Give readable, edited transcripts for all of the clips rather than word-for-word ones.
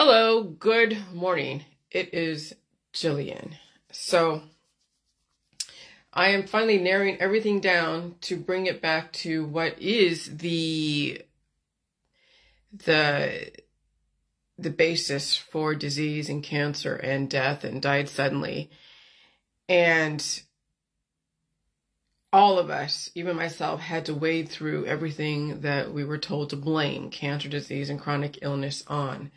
Hello, good morning. It is Jillian. So I am finally narrowing everything down to bring it back to what is the basis for disease and cancer and death and died suddenly. And all of us, even myself, had to wade through everything that we were told to blame cancer, disease, and chronic illness on.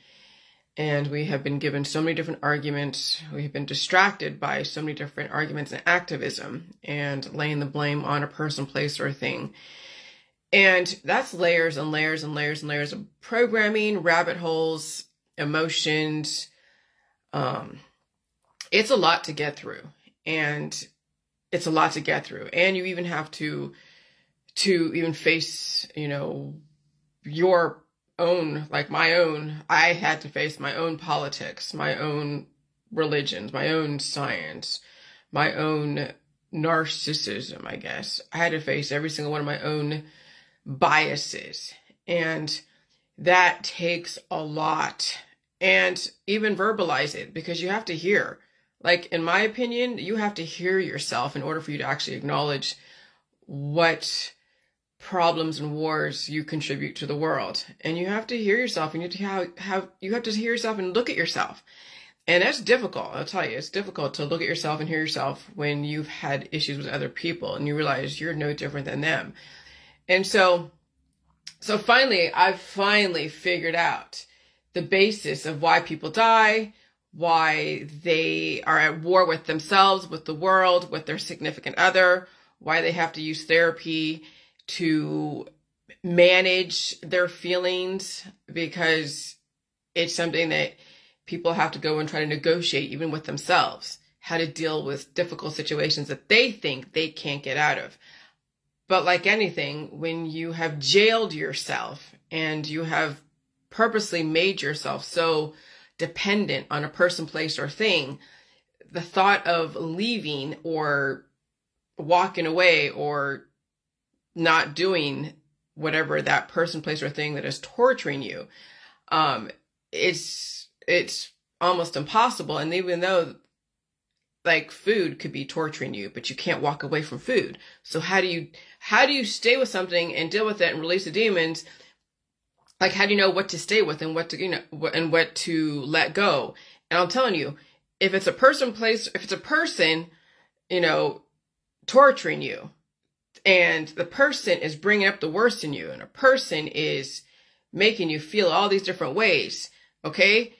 And we have been given so many different arguments. We have been distracted by so many different arguments and activism and laying the blame on a person, place, or thing. And that's layers and layers and layers and layers of programming, rabbit holes, emotions. It's a lot to get through. And it's a lot to get through. And you even have to even face, your own, I had to face my own politics, my own religions, my own science, my own narcissism, I guess. I had to face every single one of my own biases. And that takes a lot. And even verbalize it, because you have to hear. In my opinion, you have to hear yourself in order for you to actually acknowledge what problems and wars you contribute to the world. And you have to hear yourself, and you have to hear yourself and look at yourself. And that's difficult. I'll tell you, it's difficult to look at yourself and hear yourself when you've had issues with other people and you realize you're no different than them. And so I've finally figured out the basis of why people die, why they are at war with themselves, with the world, with their significant other, why they have to use therapy to manage their feelings, because it's something that people have to go and try to negotiate even with themselves, how to deal with difficult situations that they think they can't get out of. But like anything, when you have jailed yourself and you have purposely made yourself so dependent on a person, place, or thing, the thought of leaving or walking away or not doing whatever that person, place, or thing that is torturing you, it's almost impossible. And even though food could be torturing you, but you can't walk away from food. So how do you stay with something and deal with it and release the demons? How do you know what to stay with and what to, and what to let go? And I'm telling you, if it's a person, place, if it's a person, torturing you, and the person is bringing up the worst in you, and a person is making you feel all these different ways, okay?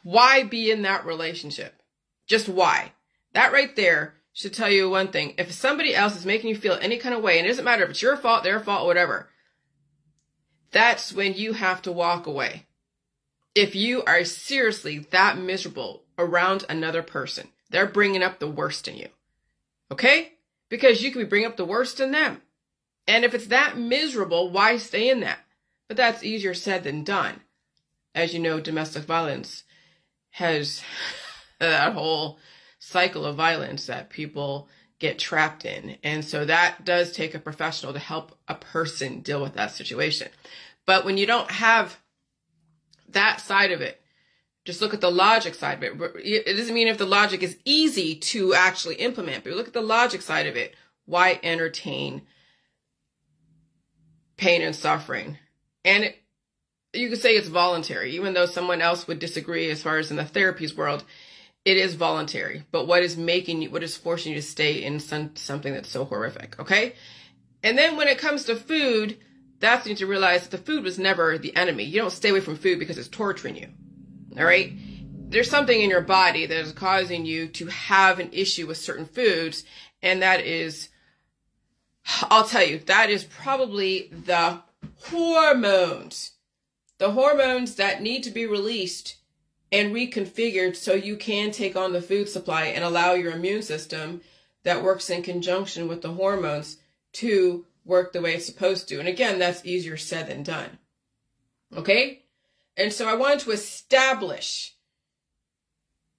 Why be in that relationship? Just why? That right there should tell you one thing. If somebody else is making you feel any kind of way, and it doesn't matter if it's your fault, their fault, whatever, that's when you have to walk away. If you are seriously that miserable around another person, they're bringing up the worst in you, okay? Because you could be bringing up the worst in them. And if it's that miserable, why stay in that? But that's easier said than done. As you know, domestic violence has that whole cycle of violence that people get trapped in. And so that does take a professional to help a person deal with that situation. But when you don't have that side of it, just look at the logic side of it. It doesn't mean if the logic is easy to actually implement, but look at the logic side of it. Why entertain pain and suffering? And you could say it's voluntary, even though someone else would disagree as far as in the therapies world. It is voluntary. But what is forcing you to stay in something that's so horrific, okay? And then when it comes to food, that's when you need to realize that the food was never the enemy. You don't stay away from food because it's torturing you. All right. There's something in your body that is causing you to have an issue with certain foods. And that is, I'll tell you, that is probably the hormones that need to be released and reconfigured so you can take on the food supply and allow your immune system that works in conjunction with the hormones to work the way it's supposed to. And again, that's easier said than done. Okay? And so I wanted to establish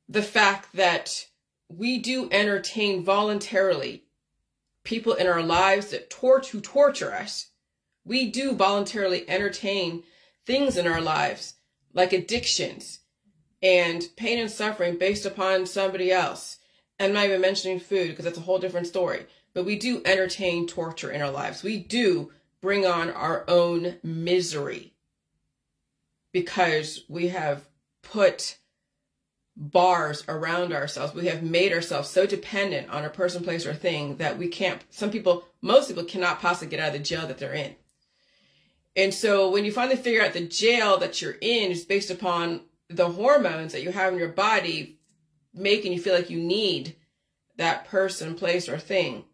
the fact that we do entertain voluntarily people in our lives who torture us. We do voluntarily entertain things in our lives like addictions and pain and suffering based upon somebody else. I'm not even mentioning food because that's a whole different story. But we do entertain torture in our lives. We do bring on our own misery because we have put bars around ourselves. We have made ourselves so dependent on a person, place, or thing that we can't, most people cannot possibly get out of the jail that they're in. And so when you finally figure out the jail that you're in is based upon the hormones that you have in your body making you feel like you need that person, place, or thing,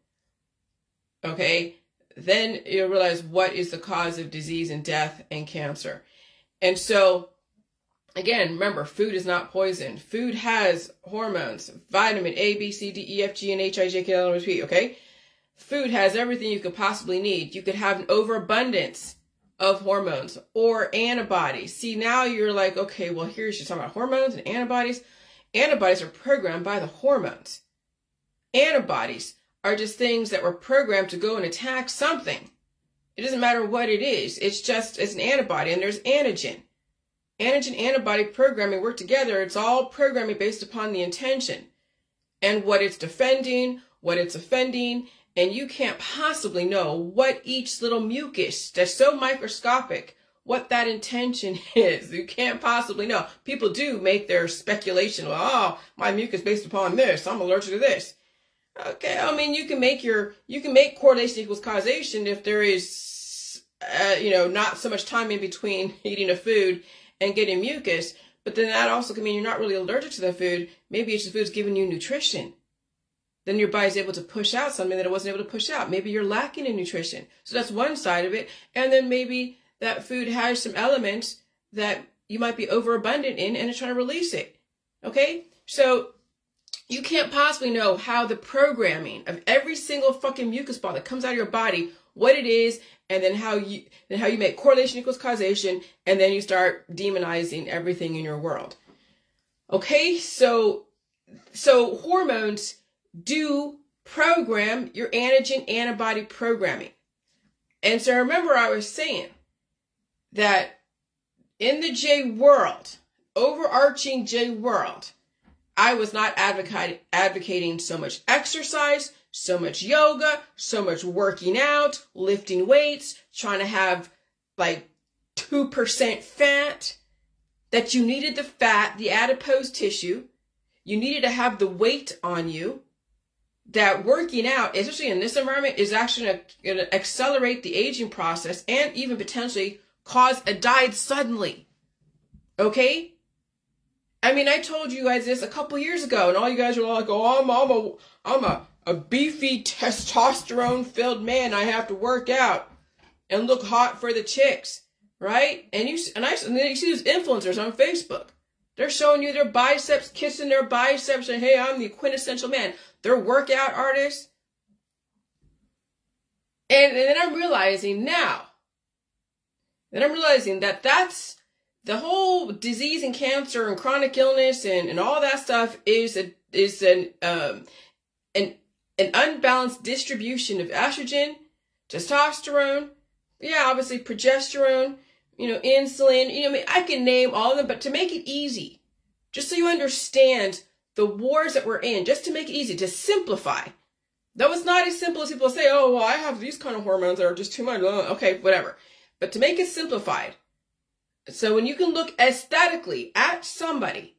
okay, then you'll realize what is the cause of disease and death and cancer. And so, again, remember, food is not poison. Food has hormones, vitamin A, B, C, D, E, F, G, and H, I, J, K, L, M, N, O, P, okay? Food has everything you could possibly need. You could have an overabundance of hormones or antibodies. See, now you're like, okay, well, here's, you're talking about hormones and antibodies. Antibodies are programmed by the hormones. Antibodies are just things that were programmed to go and attack something. It doesn't matter what it is. It's an antibody, and there's antigen. Antigen antibody programming work together. It's all programming based upon the intention and what it's defending, what it's offending, and you can't possibly know what each little mucus that's so microscopic, what that intention is. You can't possibly know. People do make their speculation. Well, oh, my mucus based upon this. I'm allergic to this. Okay, I mean, you can make correlation equals causation if there is, not so much time in between eating a food and getting mucus. But then that also can mean you're not really allergic to the food. Maybe it's the food's giving you nutrition. Then your body's able to push out something that it wasn't able to push out. Maybe you're lacking in nutrition. So that's one side of it. And then maybe that food has some elements that you might be overabundant in and it's trying to release it. Okay? So you can't possibly know how the programming of every single fucking mucus ball that comes out of your body, what it is, and then how you make correlation equals causation, and then you start demonizing everything in your world. Okay, so hormones do program your antigen antibody programming. And so remember I was saying that in the J world, overarching J world, I was not advocating so much exercise, so much yoga, so much working out, lifting weights, trying to have like 2% fat, that you needed the fat, the adipose tissue. You needed to have the weight on you. That working out, especially in this environment, is actually going to accelerate the aging process and even potentially cause a die suddenly. Okay? I mean, I told you guys this a couple years ago, and all you guys were like, "Oh, I'm a beefy, testosterone-filled man. I have to work out and look hot for the chicks, right?" And you see these influencers on Facebook. They're showing you their biceps, kissing their biceps, and hey, I'm the quintessential man. They're workout artists. And then I'm realizing now. That that's the whole disease and cancer and chronic illness and all that stuff is an unbalanced distribution of estrogen, testosterone, obviously progesterone, insulin, I can name all of them, but to make it easy, just so you understand the wars that we're in, just to make it easy, to simplify. That was not as simple as people say, oh, well, I have these kind of hormones that are just too much. Okay, whatever. But to make it simplified, so when you can look aesthetically at somebody,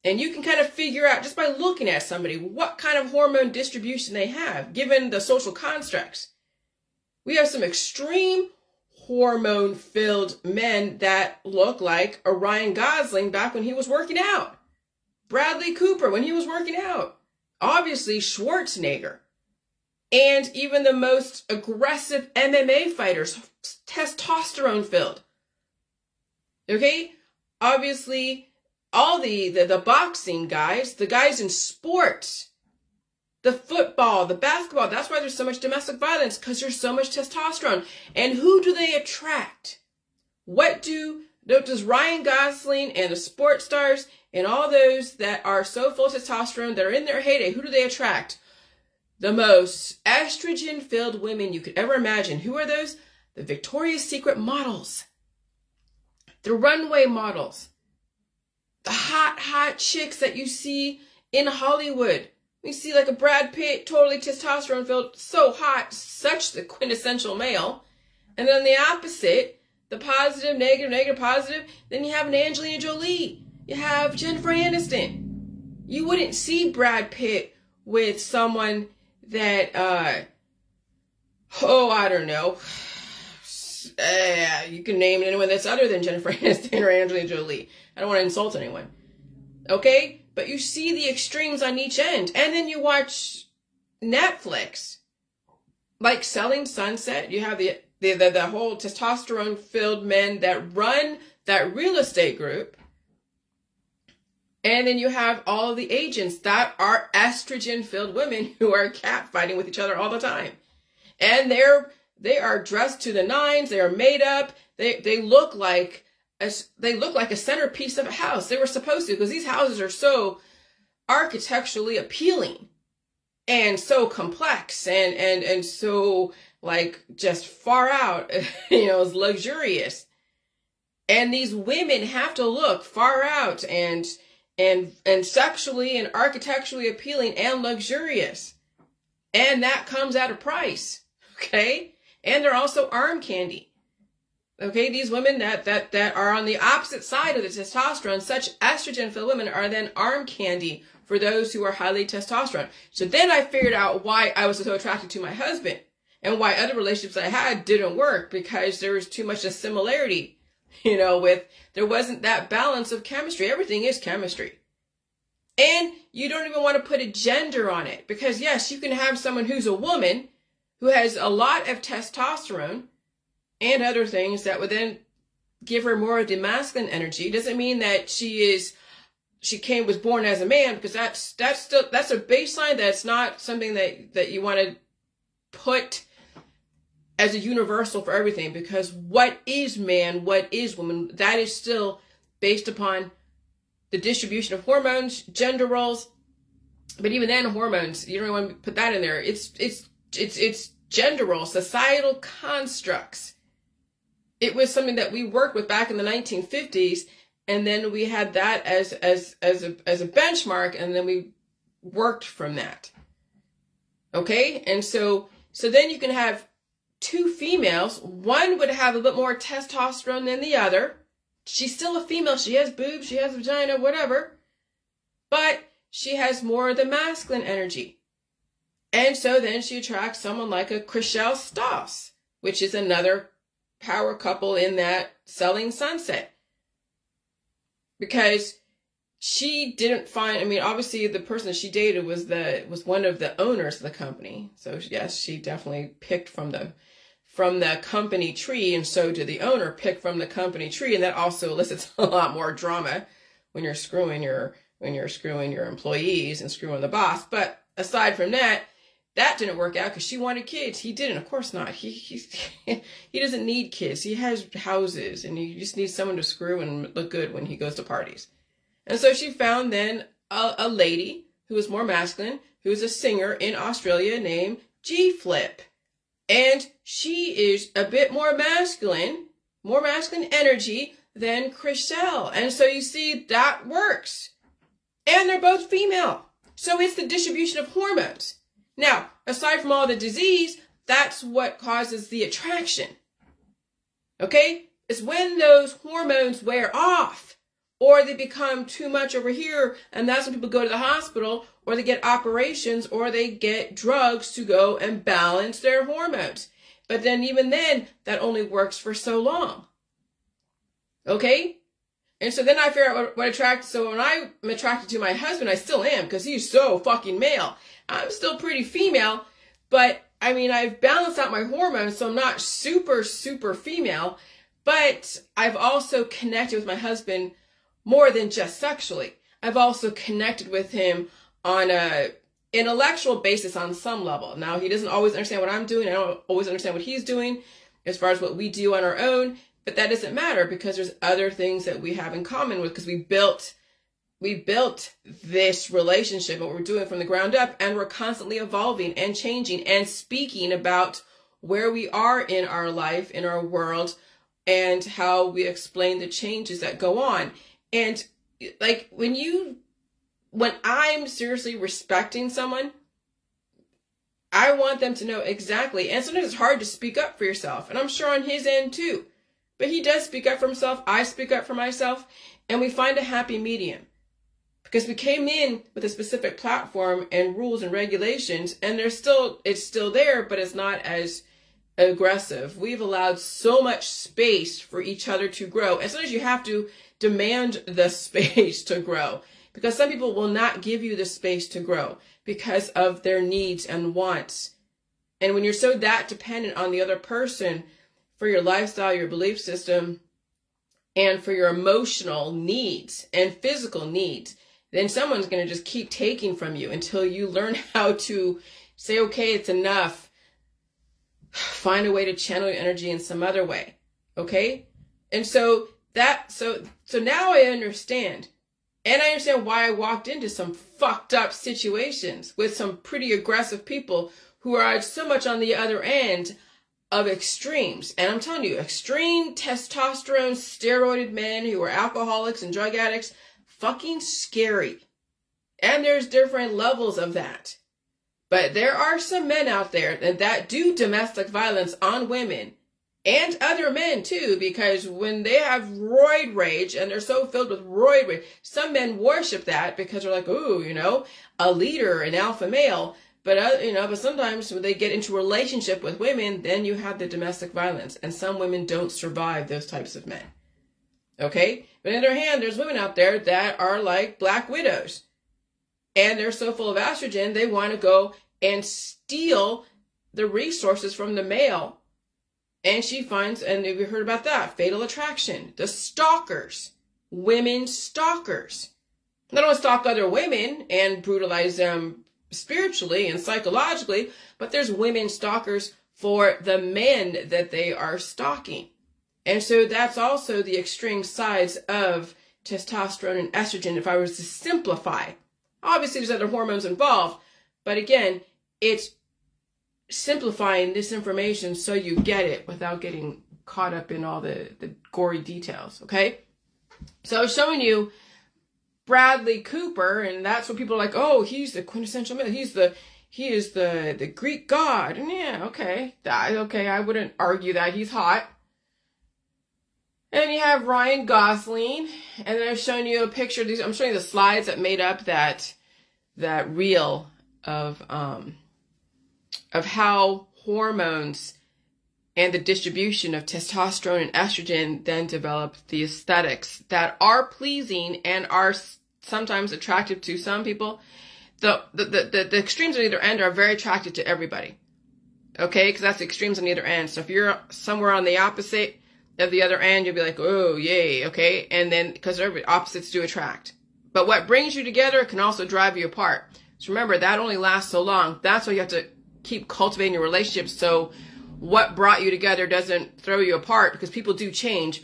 and you can kind of figure out, just by looking at somebody, what kind of hormone distribution they have, given the social constructs. We have some extreme hormone-filled men that look like a Ryan Gosling back when he was working out. Bradley Cooper when he was working out. Obviously Schwarzenegger. And even the most aggressive MMA fighters, testosterone-filled. Okay? Obviously, all the boxing guys, the guys in sports, the football, the basketball, that's why there's so much domestic violence, because there's so much testosterone. And who do they attract? What does Ryan Gosling and the sports stars and all those that are so full of testosterone, that are in their heyday, who do they attract? The most estrogen-filled women you could ever imagine. Who are those? The Victoria's Secret models. The runway models, the hot chicks that you see in Hollywood. You see like a Brad Pitt, totally testosterone filled, so hot, such the quintessential male. And then the opposite, the positive, negative, positive, then you have an Angelina Jolie. You have Jennifer Aniston. You wouldn't see Brad Pitt with someone that, I don't know. You can name anyone that's other than Jennifer Aniston or Angelina Jolie. I don't want to insult anyone. Okay? But you see the extremes on each end. And then you watch Netflix. Like Selling Sunset. You have the whole testosterone-filled men that run that real estate group. And then you have all of the agents that are estrogen-filled women who are catfighting with each other all the time. And they are dressed to the nines. They are made up. They look like a centerpiece of a house. They were supposed to, because these houses are so architecturally appealing and so complex and so like just far out, it's luxurious. And these women have to look far out and sexually and architecturally appealing and luxurious. And that comes at a price. Okay? And they're also arm candy. Okay? These women that are on the opposite side of the testosterone, such estrogen-filled women, are then arm candy for those who are highly testosterone. So then I figured out why I was so attracted to my husband and why other relationships I had didn't work, because there was too much a similarity, there wasn't that balance of chemistry. Everything is chemistry. And you don't even want to put a gender on it, because yes, you can have someone who's a woman who has a lot of testosterone and other things that would then give her more of the masculine energy. Doesn't mean that was born as a man, because that's a baseline. That's not something that you want to put as a universal for everything, because what is man, what is woman, that is still based upon the distribution of hormones, gender roles. But even then, hormones, you don't want to put that in there. It's gender roles, societal constructs. It was something that we worked with back in the 1950s, and then we had that as a benchmark, and then we worked from that. Okay? And so then you can have two females. One would have a bit more testosterone than the other. She's still a female. She has boobs, she has a vagina, whatever. But she has more of the masculine energy. And so then she attracts someone like a Chriselle Stoss, which is another power couple in that Selling Sunset. Because she didn't find, obviously the person that she dated was one of the owners of the company. So yes, she definitely picked from the company tree, and so did the owner pick from the company tree. And that also elicits a lot more drama when you're screwing your employees and screwing the boss. But aside from that, that didn't work out because she wanted kids. He didn't, of course not. He doesn't need kids. He has houses, and he just needs someone to screw and look good when he goes to parties. And so she found then a lady who was more masculine, who is a singer in Australia named G-Flip. And she is a bit more masculine energy than Chriselle. And so you see, that works. And they're both female. So it's the distribution of hormones. Now, aside from all the disease, that's what causes the attraction. Okay? It's when those hormones wear off, or they become too much over here, and that's when people go to the hospital, or they get operations, or they get drugs to go and balance their hormones. But then even then, that only works for so long. Okay? And so then I figure out what attracts. So when I'm attracted to my husband, I still am, because he's so fucking male. I'm still pretty female, but I've balanced out my hormones, so I'm not super, super female, but I've also connected with my husband more than just sexually. I've also connected with him on a intellectual basis on some level. Now, he doesn't always understand what I'm doing. I don't always understand what he's doing as far as what we do on our own, but that doesn't matter, because there's other things that we have in common with, because we built this relationship, what we're doing from the ground up, and we're constantly evolving and changing and speaking about where we are in our life, in our world, and how we explain the changes that go on. And like when I'm seriously respecting someone, I want them to know exactly. And sometimes it's hard to speak up for yourself. And I'm sure on his end too. But he does speak up for himself. I speak up for myself. And we find a happy medium. Because we came in with a specific platform and rules and regulations. And it's still there, but it's not as aggressive. We've allowed so much space for each other to grow. And sometimes you have to demand the space to grow. Because some people will not give you the space to grow because of their needs and wants. And when you're so that dependent on the other person for your lifestyle, your belief system, and for your emotional needs and physical needs, then someone's going to just keep taking from you until you learn how to say, okay, it's enough. Find a way to channel your energy in some other way. Okay? And so now I understand. And I understand why I walked into some fucked up situations with some pretty aggressive people who are so much on the other end of extremes. And I'm telling you, extreme testosterone, steroided men who are alcoholics and drug addicts, fucking scary. And there's different levels of that. But there are some men out there that do domestic violence on women. And other men too, because when they have roid rage and they're so filled with roid rage, some men worship that because they're like, ooh, a leader, an alpha male. But, but sometimes when they get into a relationship with women, then you have the domestic violence. And some women don't survive those types of men. Okay? But on the other hand, there's women out there that are like black widows. And they're so full of estrogen, they want to go and steal the resources from the male. And she finds, and we heard about that, fatal attraction, the stalkers, women stalkers. They don't stalk other women and brutalize them spiritually and psychologically, but there's women stalkers for the men that they are stalking. And so that's also the extreme sides of testosterone and estrogen, if I was to simplify. Obviously, there's other hormones involved, but again, it's simplifying this information so you get it without getting caught up in all the gory details, okay? So I was showing you Bradley Cooper, and that's what people are like, oh, he's the quintessential male. He is the Greek god. And yeah, okay. I wouldn't argue that. He's hot. And you have Ryan Gosling, and then I've shown you a picture of these. I'm showing you the slides that made up that reel of how hormones and the distribution of testosterone and estrogen then develop the aesthetics that are pleasing and are sometimes attractive to some people. The extremes on either end are very attractive to everybody. Okay? Because that's the extremes on either end. So if you're somewhere on the opposite of the other end, you'll be like, oh, yay, okay? And then, because opposites do attract. But what brings you together can also drive you apart. So remember, that only lasts so long. That's why you have to keep cultivating your relationships so what brought you together doesn't throw you apart, because people do change.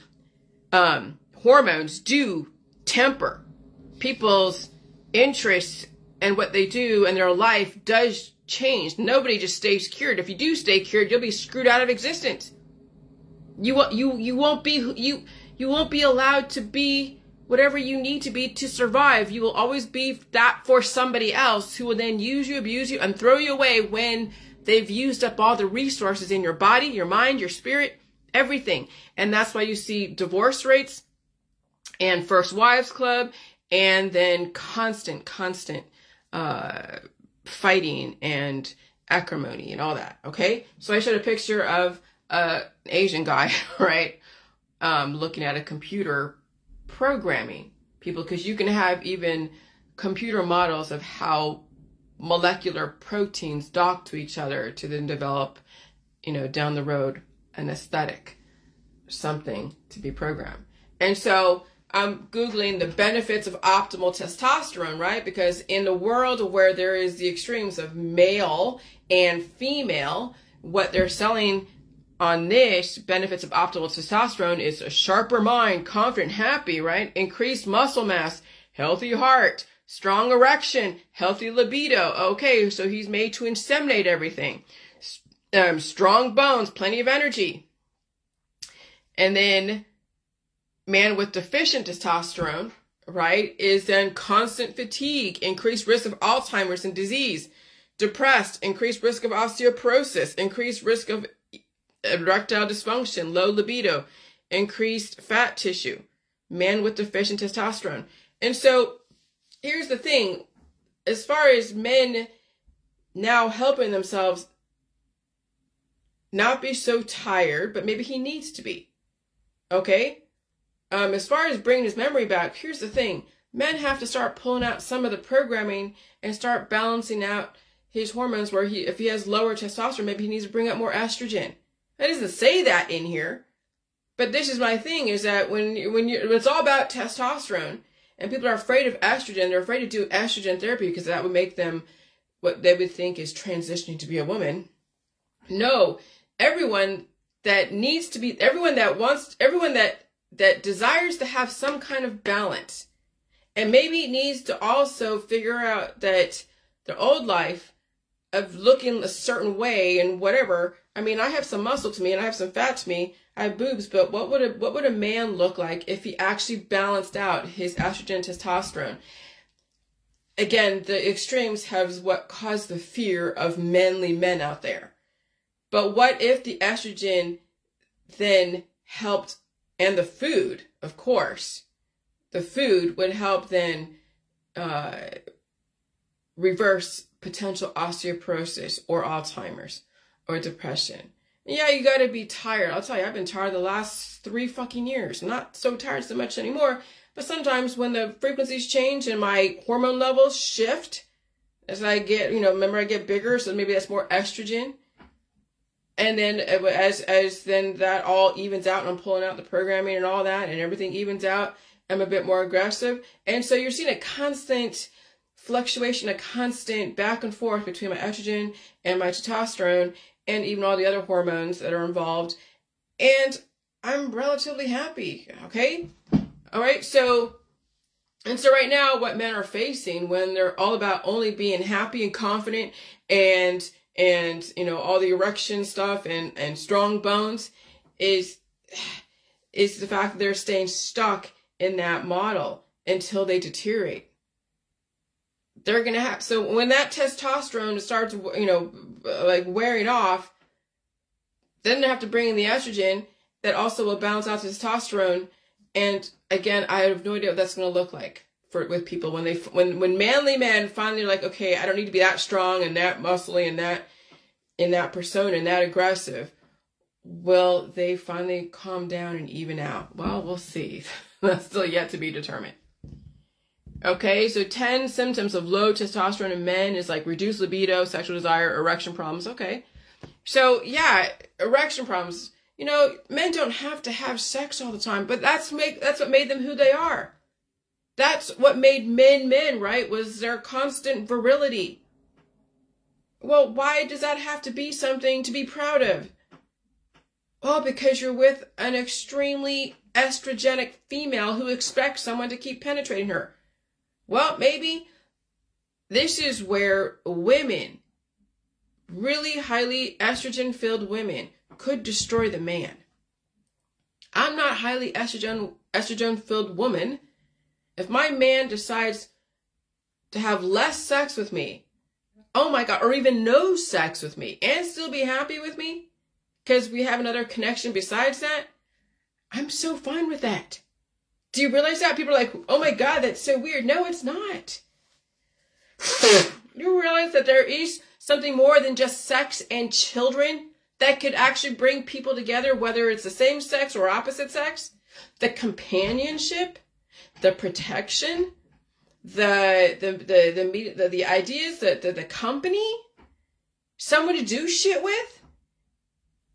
Hormones do temper. People's interests and what they do and their life does change. Nobody just stays cured. If you do stay cured, you'll be screwed out of existence. You won't be allowed to be whatever you need to be to survive. You will always be that for somebody else who will then use you, abuse you, and throw you away when they've used up all the resources in your body, your mind, your spirit, everything. And that's why you see divorce rates and first wives club, and then constant fighting and acrimony and all that. Okay. So I showed a picture of an Asian guy, right? Looking at a computer programming people, because you can have even computer models of how molecular proteins dock to each other to then develop, down the road, an aesthetic, something to be programmed. And so I'm Googling the benefits of optimal testosterone, right? Because in the world where there is the extremes of male and female, what they're selling on this benefits of optimal testosterone is a sharper mind, confident, happy, right? Increased muscle mass, healthy heart, strong erection, healthy libido. Okay, so he's made to inseminate everything. Strong bones, plenty of energy. And then man with deficient testosterone, right, is then constant fatigue, increased risk of Alzheimer's and disease, depressed, increased risk of osteoporosis, increased risk of erectile dysfunction, low libido, increased fat tissue, man with deficient testosterone. And so here's the thing, as far as men now helping themselves not be so tired, but maybe he needs to be, okay? As far as bringing his memory back, here's the thing. Men have to start pulling out some of the programming and start balancing out his hormones where if he has lower testosterone, maybe he needs to bring up more estrogen. It doesn't say that in here. But this is my thing, is that when it's all about testosterone and people are afraid of estrogen, they're afraid to do estrogen therapy because that would make them what they would think is transitioning to be a woman. No, everyone that needs to be, everyone that desires to have some kind of balance and maybe needs to also figure out that their old life of looking a certain way and whatever. I mean, I have some muscle to me and I have some fat to me. I have boobs, but what would a man look like if he actually balanced out his estrogen and testosterone? Again, the extremes have what caused the fear of manly men out there. But what if the estrogen then helped, and the food, of course, the food would help then reverse potential osteoporosis or Alzheimer's or depression. Yeah, you got to be tired. I'll tell you, I've been tired the last 3 fucking years. Not so tired so much anymore, but sometimes when the frequencies change and my hormone levels shift as I get, remember I get bigger, so maybe that's more estrogen. And then as then that all evens out and I'm pulling out the programming and all that and everything evens out, I'm a bit more aggressive. And so you're seeing a constant fluctuation, a constant back and forth between my estrogen and my testosterone and even all the other hormones that are involved. And I'm relatively happy, okay? All right, so right now what men are facing when they're all about only being happy and confident and all the erection stuff and strong bones is the fact that they're staying stuck in that model until they deteriorate. They're going to have, so when that testosterone starts, like wearing off, then they have to bring in the estrogen that also will balance out the testosterone. And again, I have no idea what that's going to look like with people when manly men finally are like, okay, I don't need to be that strong and that muscly and that persona and that aggressive. Will they finally calm down and even out? Well, we'll see. That's still yet to be determined. Okay, so 10 symptoms of low testosterone in men is like reduced libido, sexual desire, erection problems. Okay, so yeah, erection problems. Men don't have to have sex all the time, but that's what made them who they are. That's what made men, right? Was their constant virility. Well, why does that have to be something to be proud of? Well, because you're with an extremely estrogenic female who expects someone to keep penetrating her. Well, maybe this is where women, really highly estrogen-filled women, could destroy the man. I'm not highly estrogen-filled woman. If my man decides to have less sex with me, oh my God, or even no sex with me, and still be happy with me, because we have another connection besides that, I'm so fine with that. Do you realize that? People are like, oh my God, that's so weird. No, it's not. You realize that there is something more than just sex and children that could actually bring people together, whether it's the same sex or opposite sex? The companionship, the protection, the ideas, the company, someone to do shit with,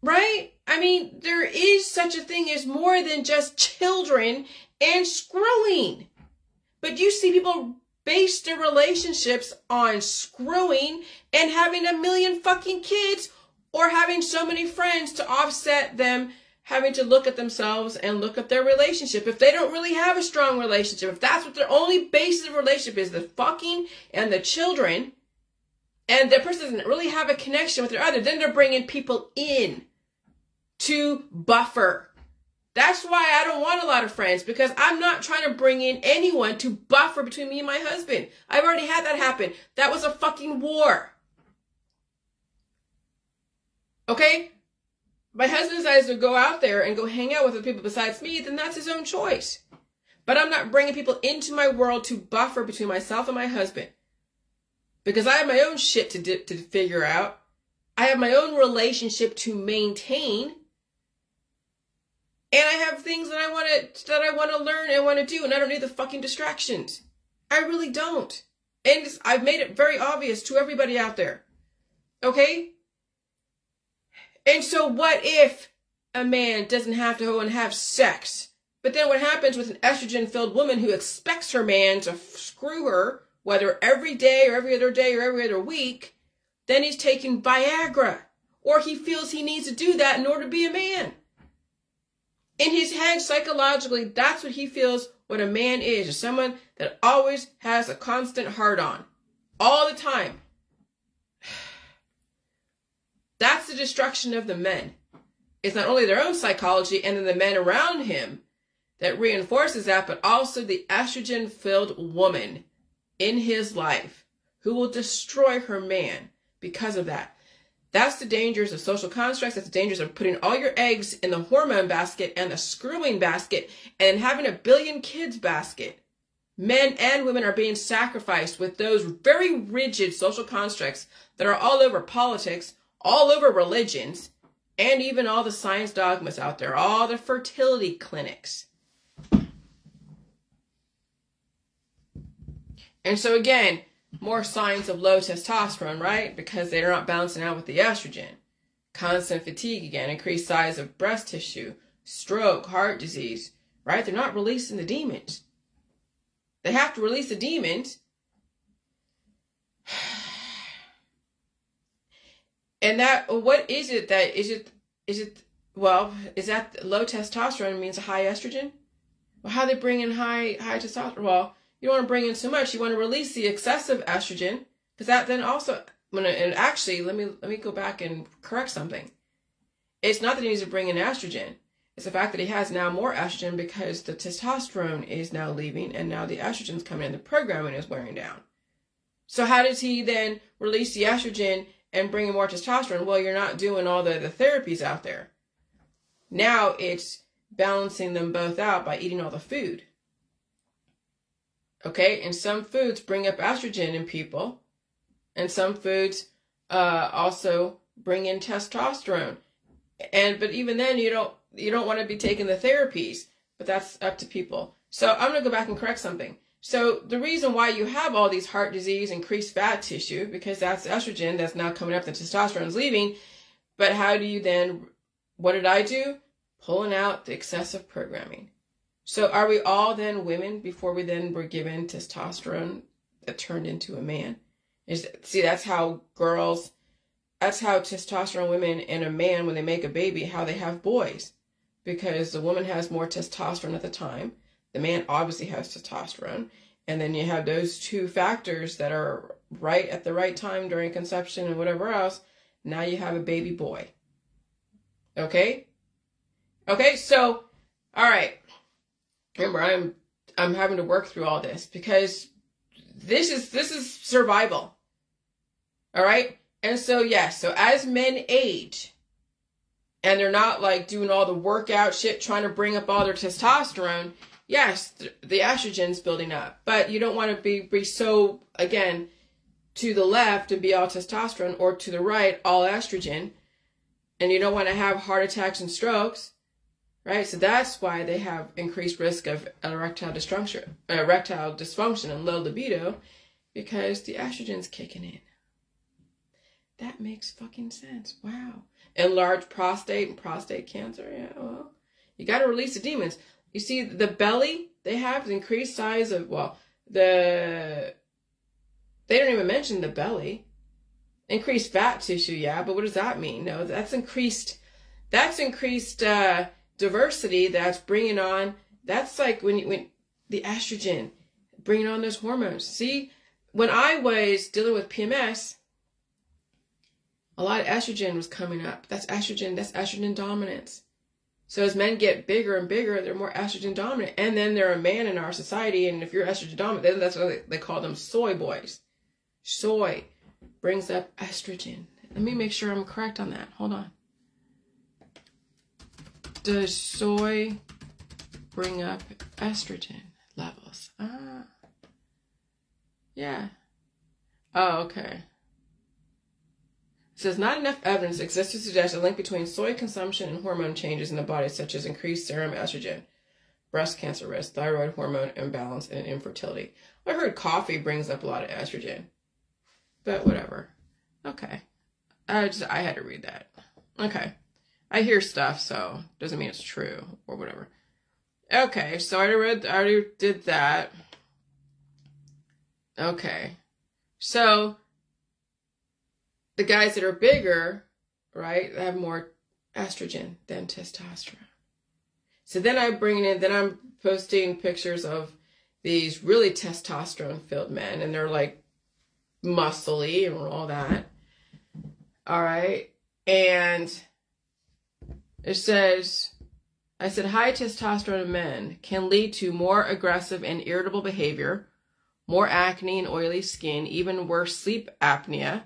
right? I mean, there is such a thing as more than just children and screwing. But you see people base their relationships on screwing and having a million fucking kids or having so many friends to offset them having to look at themselves and look at their relationship. If they don't really have a strong relationship, if that's what their only basis of relationship is, the fucking and the children, and the person doesn't really have a connection with their other, then they're bringing people in to buffer That's why I don't want a lot of friends, because I'm not trying to bring in anyone to buffer between me and my husband. I've already had that happen. That was a fucking war. Okay? My husband decides to go out there and go hang out with other people besides me, then that's his own choice. But I'm not bringing people into my world to buffer between myself and my husband. Because I have my own shit to figure out. I have my own relationship to maintain. And I have things that I want to learn and want to do, and I don't need the fucking distractions. I really don't. And I've made it very obvious to everybody out there. Okay? And so what if a man doesn't have to go and have sex? But then what happens with an estrogen-filled woman who expects her man to screw her, whether every day or every other week, then he's taking Viagra. Or he feels he needs to do that in order to be a man. In his head, psychologically, that's what he feels what a man is someone that always has a constant hard-on. All the time. That's the destruction of the men. It's not only their own psychology and then the men around him that reinforces that, but also the estrogen-filled woman in his life who will destroy her man because of that. That's the dangers of social constructs. That's the dangers of putting all your eggs in the hormone basket and the screwing basket and having a billion kids basket. Men and women are being sacrificed with those very rigid social constructs that are all over politics, all over religions, and even all the science dogmas out there, all the fertility clinics. And so again, more signs of low testosterone, right? Because they're not balancing out with the estrogen. Constant fatigue again, increased size of breast tissue, stroke, heart disease, right? They're not releasing the demons. They have to release the demons. And that, what is it that, is it, well, is that low testosterone means a high estrogen? Well, how they bring in high testosterone? Well, you don't want to bring in so much. You want to release the excessive estrogen, because that then also, and actually, let me go back and correct something. It's not that he needs to bring in estrogen. It's the fact that he has now more estrogen because the testosterone is now leaving and now the estrogen's coming in. The programming is wearing down. So how does he then release the estrogen and bring in more testosterone? Well, you're not doing all the therapies out there. Now it's balancing them both out by eating all the food. Okay, and some foods bring up estrogen in people, and some foods also bring in testosterone. But even then, you don't want to be taking the therapies, but that's up to people. So I'm going to go back and correct something. So the reason why you have all these heart disease, increased fat tissue, because that's estrogen that's now coming up, the testosterone's leaving. But how do you then, what did I do? Pulling out the excessive programming. So are we all then women before we then were given testosterone that turned into a man? See, that's how testosterone women and a man, when they make a baby, how they have boys. Because the woman has more testosterone at the time. The man obviously has testosterone. And then you have those two factors that are right at the right time during conception and whatever else. Now you have a baby boy. Okay? Okay, so, all right. Remember, I'm having to work through all this because this is survival. All right? And so, yes, so as men age and they're not like doing all the workout shit, trying to bring up all their testosterone, yes, the estrogen's building up. But you don't want to be so, again, to the left and be all testosterone, or to the right, all estrogen. And you don't want to have heart attacks and strokes. Right, so that's why they have increased risk of erectile dysfunction and low libido, because the estrogen's kicking in. That makes fucking sense. Wow. Enlarged prostate and prostate cancer. Yeah, well, you got to release the demons. You see, the belly, they have the increased size of, well, they don't even mention the belly. Increased fat tissue, yeah, but what does that mean? No, that's increased diversity. That's bringing on, that's like when the estrogen, bringing on those hormones. See, when I was dealing with PMS, a lot of estrogen was coming up. That's estrogen dominance. So as men get bigger and bigger, they're more estrogen dominant. And then they're a man in our society. And if you're estrogen dominant, then that's why they call them soy boys. Soy brings up estrogen. Let me make sure I'm correct on that. Hold on. Does soy bring up estrogen levels? Ah. Yeah. Oh, okay. It says not enough evidence exists to suggest a link between soy consumption and hormone changes in the body, such as increased serum estrogen, breast cancer risk, thyroid hormone imbalance, and infertility. I heard coffee brings up a lot of estrogen, but whatever. Okay. I had to read that. Okay. I hear stuff, so doesn't mean it's true or whatever. Okay, so I already did that. Okay. So the guys that are bigger, right, have more estrogen than testosterone. So then I'm posting pictures of these really testosterone-filled men, and they're like muscly and all that. All right. And it says, I said, high testosterone in men can lead to more aggressive and irritable behavior, more acne and oily skin, even worse sleep apnea,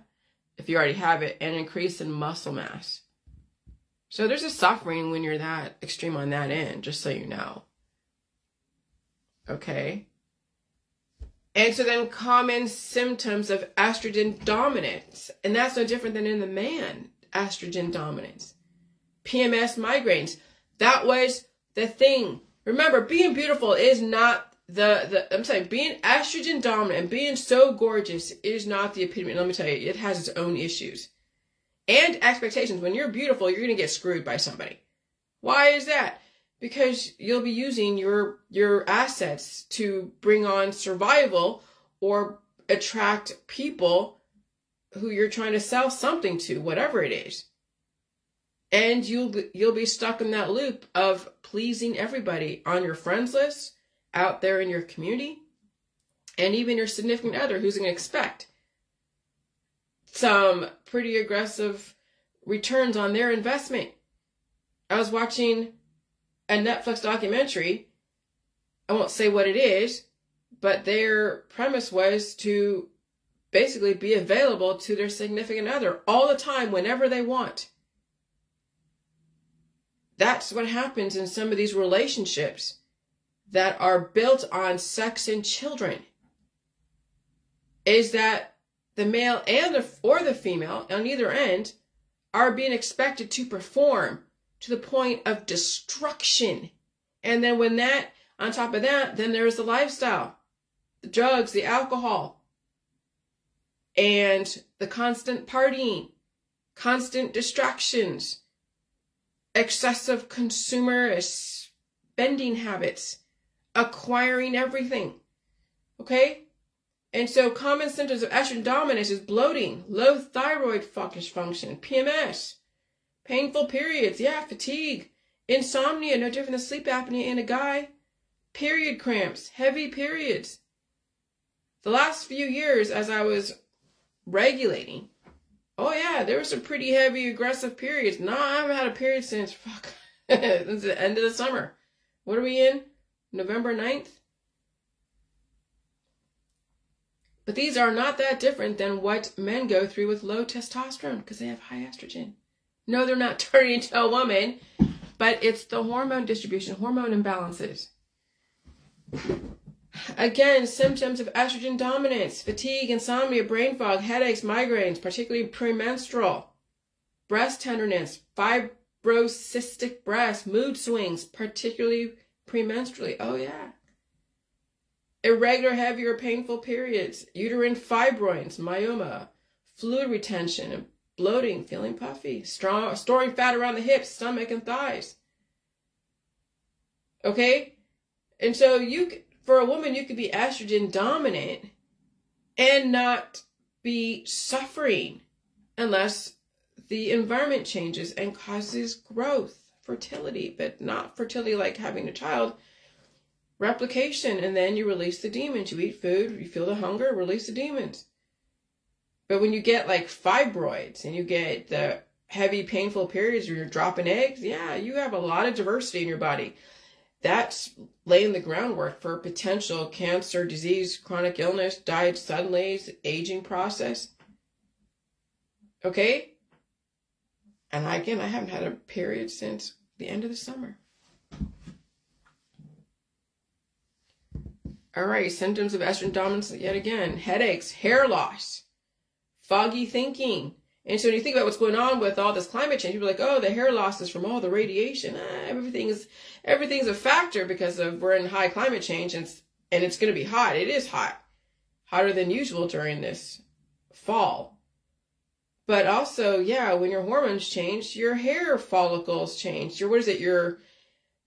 if you already have it, and increase in muscle mass. So there's a suffering when you're that extreme on that end, just so you know. Okay. And so then common symptoms of estrogen dominance, and that's no different than in the man, estrogen dominance. PMS, migraines. That was the thing. Remember, being beautiful is not I'm saying being estrogen dominant and being so gorgeous is not the epitome. Let me tell you, it has its own issues and expectations. When you're beautiful, you're going to get screwed by somebody. Why is that? Because you'll be using your assets to bring on survival or attract people who you're trying to sell something to, whatever it is. And you'll be stuck in that loop of pleasing everybody on your friends list, out there in your community, and even your significant other, who's going to expect some pretty aggressive returns on their investment. I was watching a Netflix documentary. I won't say what it is, but their premise was to basically be available to their significant other all the time, whenever they want. That's what happens in some of these relationships that are built on sex and children, is that the male and the female on either end are being expected to perform to the point of destruction. And then when that, on top of that, then there's the lifestyle, the drugs, the alcohol, and the constant partying, constant distractions, excessive consumer spending habits, acquiring everything. Okay? And so common symptoms of estrogen dominance is bloating, low thyroid function, PMS, painful periods, fatigue, insomnia, no different than sleep apnea in a guy, period cramps, heavy periods. The last few years as I was regulating, there were some pretty heavy aggressive periods. No, I haven't had a period since since the end of the summer. What are we in? November 9th? But these are not that different than what men go through with low testosterone because they have high estrogen. No, they're not turning into a woman, but it's the hormone distribution, hormone imbalances. Again, symptoms of estrogen dominance, fatigue, insomnia, brain fog, headaches, migraines, particularly premenstrual, breast tenderness, fibrocystic breast, mood swings, particularly premenstrually. Irregular, heavy, or painful periods, uterine fibroids, myoma, fluid retention, bloating, feeling puffy, storing fat around the hips, stomach, and thighs. Okay? And so for a woman, you could be estrogen dominant and not be suffering unless the environment changes and causes growth, fertility, but not fertility like having a child. Replication, and then you release the demons. You eat food, you feel the hunger, release the demons. But when you get like fibroids and you get the heavy, painful periods where you're dropping eggs, yeah, you have a lot of diversity in your body. That's laying the groundwork for potential cancer, disease, chronic illness, died suddenly, aging process. Okay? And again, I haven't had a period since the end of the summer. All right, symptoms of estrogen dominance yet again. Headaches, hair loss, foggy thinking. And so when you think about what's going on with all this climate change, people are like, oh, the hair loss is from all the radiation. Everything's a factor because we're in high climate change, and it's going to be hot. It is hot. Hotter than usual during this fall. But also, yeah, when your hormones change, your hair follicles change. Your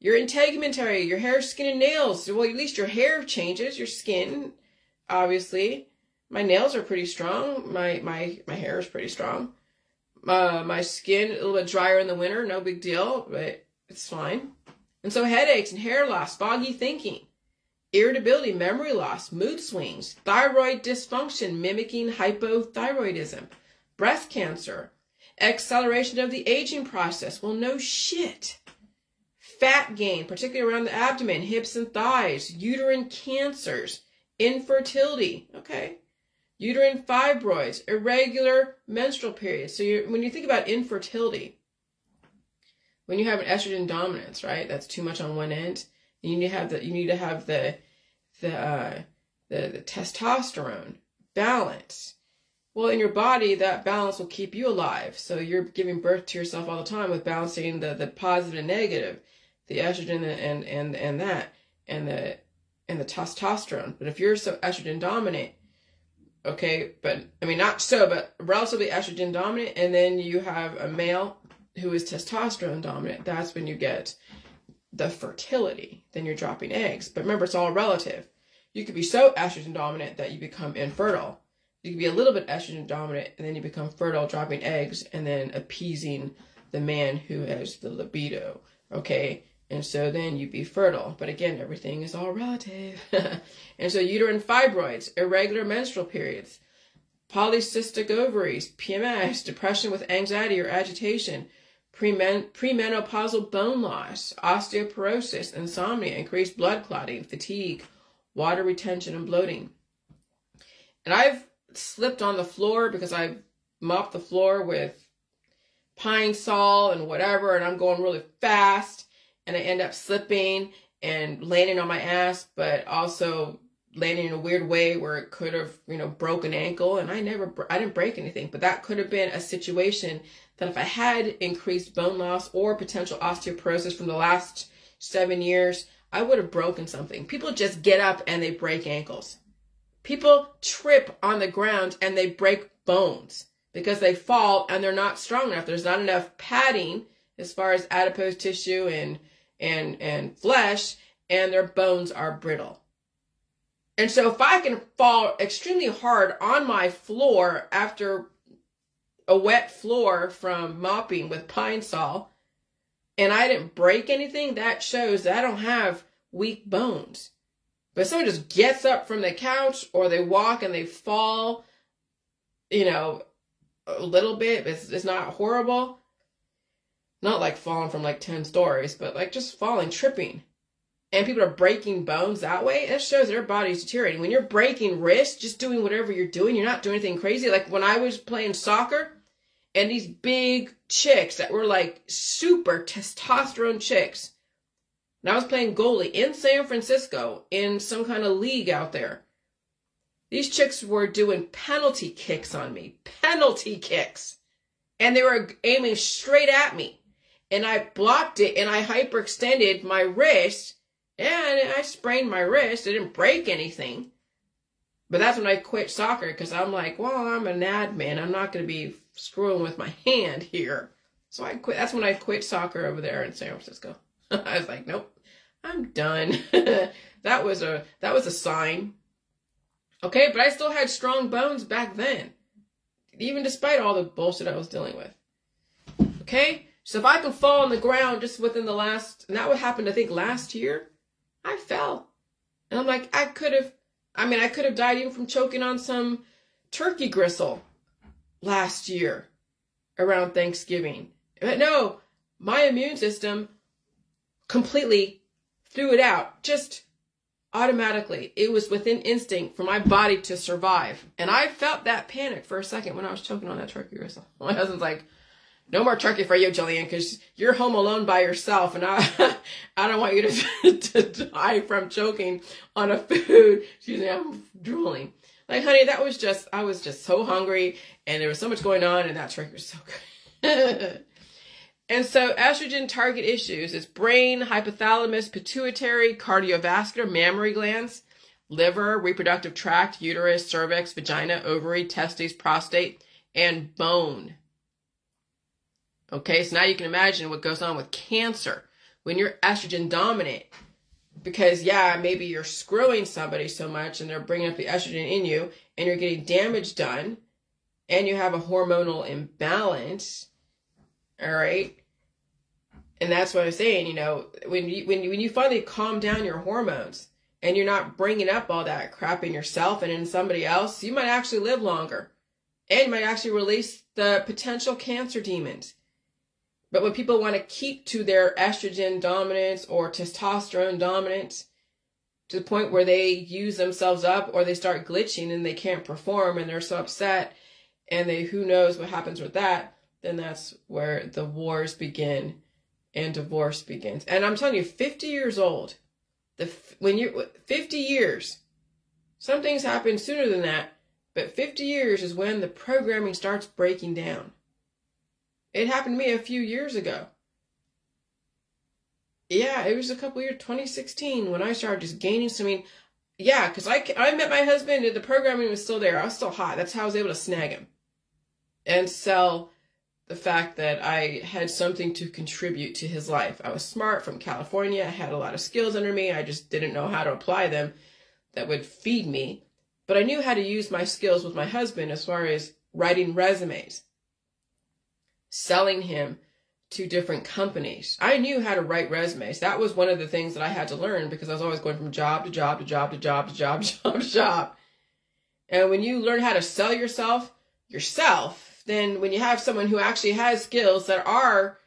integumentary, your hair, skin, and nails. Well, at least your hair changes. Your skin, obviously. My nails are pretty strong. My hair is pretty strong. My skin, a little bit drier in the winter. No big deal, but it's fine. And so headaches and hair loss, foggy thinking, irritability, memory loss, mood swings, thyroid dysfunction mimicking hypothyroidism, breast cancer, acceleration of the aging process. Well, no shit. Fat gain, particularly around the abdomen, hips and thighs, uterine cancers, infertility, okay, uterine fibroids, irregular menstrual periods. So when you think about infertility, when you have an estrogen dominance, right, that's too much on one end, you need to have the testosterone balance. Well, in your body, that balance will keep you alive. So you're giving birth to yourself all the time with balancing the positive and negative, the estrogen and the testosterone. But if you're so estrogen dominant, okay, but relatively estrogen dominant, and then you have a male who is testosterone dominant, that's when you get the fertility. Then you're dropping eggs. But remember, it's all relative. You could be so estrogen dominant that you become infertile. You can be a little bit estrogen dominant, and then you become fertile, dropping eggs, and then appeasing the man who has the libido, okay? And so then you'd be fertile. But again, everything is all relative. And so uterine fibroids, irregular menstrual periods, polycystic ovaries, PMS, depression with anxiety or agitation, premenopausal bone loss, osteoporosis, insomnia, increased blood clotting, fatigue, water retention, and bloating. And I've slipped on the floor because I mopped the floor with Pine Sol and whatever, and I'm going really fast, and I end up slipping and landing on my ass, but also landing in a weird way where it could have, broken ankle. And I didn't break anything, but that could have been a situation that if I had increased bone loss or potential osteoporosis from the last 7 years, I would have broken something. People just get up and they break ankles. People trip on the ground and they break bones because they fall and they're not strong enough. There's not enough padding as far as adipose tissue and flesh, and their bones are brittle. And so if I can fall extremely hard on my floor after a wet floor from mopping with Pine Sol, and I didn't break anything, that shows that I don't have weak bones. But if someone just gets up from the couch, or they walk and they fall, a little bit, it's not horrible. Not like falling from like 10 stories, but like just falling, tripping. And people are breaking bones that way. That shows their body's deteriorating. When you're breaking wrists, just doing whatever you're doing, you're not doing anything crazy. Like when I was playing soccer, and these big chicks that were like super testosterone chicks. And I was playing goalie in San Francisco in some kind of league out there. These chicks were doing penalty kicks on me. Penalty kicks. And they were aiming straight at me. And I blocked it, and I hyperextended my wrist, and I sprained my wrist. I didn't break anything. But that's when I quit soccer, because I'm like, well, I'm an admin. I'm not going to be screwing with my hand here. So I quit. That's when I quit soccer over there in San Francisco. I was like, nope, I'm done. That was a sign. Okay, but I still had strong bones back then, even despite all the bullshit I was dealing with. Okay? So if I can fall on the ground just within the last, and that would happen, I think, last year, I fell. And I'm like, I could have died even from choking on some turkey gristle last year. around Thanksgiving. But no, my immune system completely threw it out, just automatically. It was within instinct for my body to survive. And I felt that panic for a second when I was choking on that turkey wrist. My husband's like, no more turkey for you, Jillian, because you're home alone by yourself, and I don't want you to die from choking on a food. She's like, I'm drooling. Like, honey, I was just so hungry, and there was so much going on, and that turkey was so good. And so estrogen target issues is brain, hypothalamus, pituitary, cardiovascular, mammary glands, liver, reproductive tract, uterus, cervix, vagina, ovary, testes, prostate, and bone. Okay, so now you can imagine what goes on with cancer when you're estrogen dominant. Because, yeah, maybe you're screwing somebody so much and they're bringing up the estrogen in you and you're getting damage done and you have a hormonal imbalance. All right. And that's what I'm saying, you know, when you finally calm down your hormones and you're not bringing up all that crap in yourself and in somebody else, you might actually live longer and you might actually release the potential cancer demons. But when people want to keep to their estrogen dominance or testosterone dominance to the point where they use themselves up or they start glitching and they can't perform and they're so upset and who knows what happens with that, then that's where the wars begin and divorce begins. And I'm telling you, 50 years old, 50 years, some things happen sooner than that, but 50 years is when the programming starts breaking down. It happened to me a few years ago. Yeah, it was a couple years, 2016, when I started just gaining some, yeah, because I met my husband and the programming was still there. I was still hot. That's how I was able to snag him and sell the fact that I had something to contribute to his life. I was smart, from California. I had a lot of skills under me. I just didn't know how to apply them that would feed me. But I knew how to use my skills with my husband as far as writing resumes, selling him to different companies. I knew how to write resumes. That was one of the things that I had to learn because I was always going from job to job to job to job to job to job to job. And when you learn how to sell yourself, then when you have someone who actually has skills that are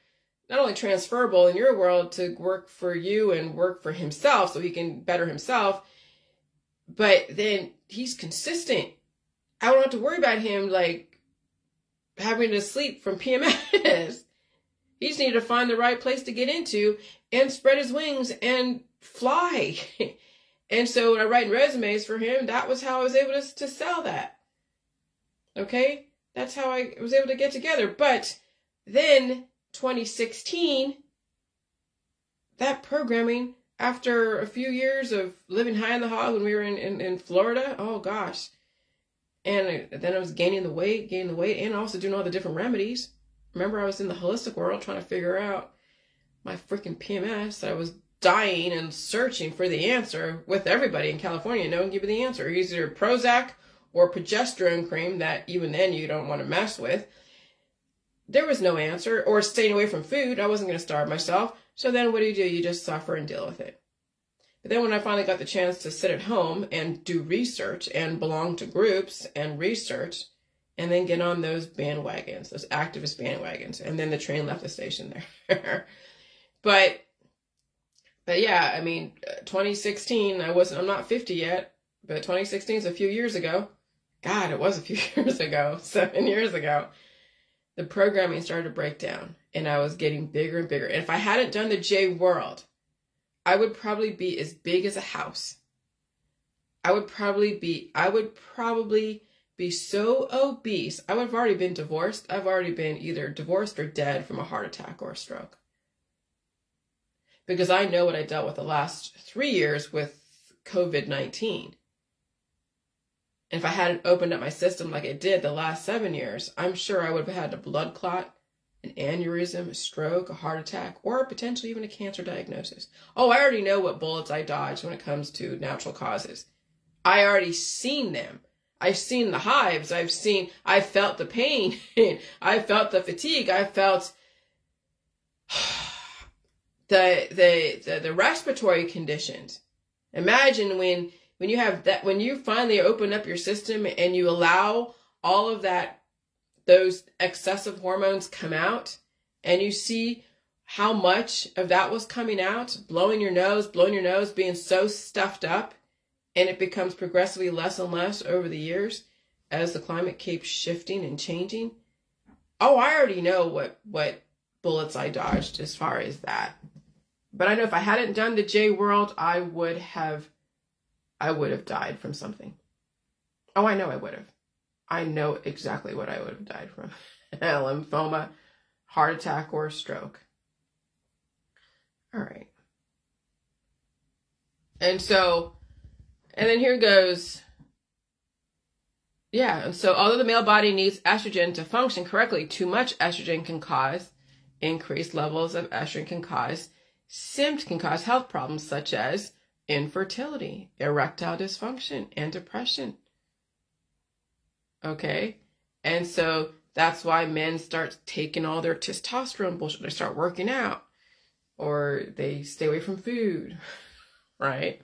not only transferable in your world to work for you and work for himself so he can better himself, but then he's consistent. I don't have to worry about him like having to sleep from PMS. He just needed to find the right place to get into and spread his wings and fly. And so when I write resumes for him, that was how I was able to sell that. Okay? That's how I was able to get together. But then 2016, that programming, after a few years of living high in the hog when we were in Florida, oh gosh. And then I was gaining the weight, and also doing all the different remedies. Remember, I was in the holistic world trying to figure out my freaking PMS. I was dying and searching for the answer with everybody in California. No one gave me the answer. Either Prozac or progesterone cream that even then you don't want to mess with. There was no answer. Or staying away from food. I wasn't going to starve myself. So then what do? You just suffer and deal with it. But then when I finally got the chance to sit at home and do research and belong to groups and research and then get on those bandwagons, those activist bandwagons, and then the train left the station there. But yeah, I mean, 2016, I'm not 50 yet, but 2016 is a few years ago. God, it was a few years ago, 7 years ago. The programming started to break down and I was getting bigger and bigger. And if I hadn't done the J World, I would probably be as big as a house. I would probably be so obese. I would have already been divorced. I've already been either divorced or dead from a heart attack or a stroke. Because I know what I dealt with the last 3 years with COVID-19. And if I hadn't opened up my system like it did the last 7 years, I'm sure I would have had a blood clot, an aneurysm, a stroke, a heart attack, or potentially even a cancer diagnosis. Oh, I already know what bullets I dodged when it comes to natural causes. I already seen them. I've seen the hives. I felt the pain. I felt the fatigue. I felt the respiratory conditions. Imagine when you have that, when you finally open up your system and you allow all of that those excessive hormones come out and you see how much of that was coming out, blowing your nose, being so stuffed up, and it becomes progressively less and less over the years as the climate keeps shifting and changing. Oh, I already know what bullets I dodged as far as that. But I know if I hadn't done the J World, I would have died from something. Oh, I know I would have. I know exactly what I would have died from. Lymphoma, heart attack, or stroke. All right. And then here goes. Yeah, and so although the male body needs estrogen to function correctly, too much estrogen can cause increased levels of estrogen can cause health problems such as infertility, erectile dysfunction, and depression. Okay? And so that's why men start taking all their testosterone bullshit. They start working out, or they stay away from food, right?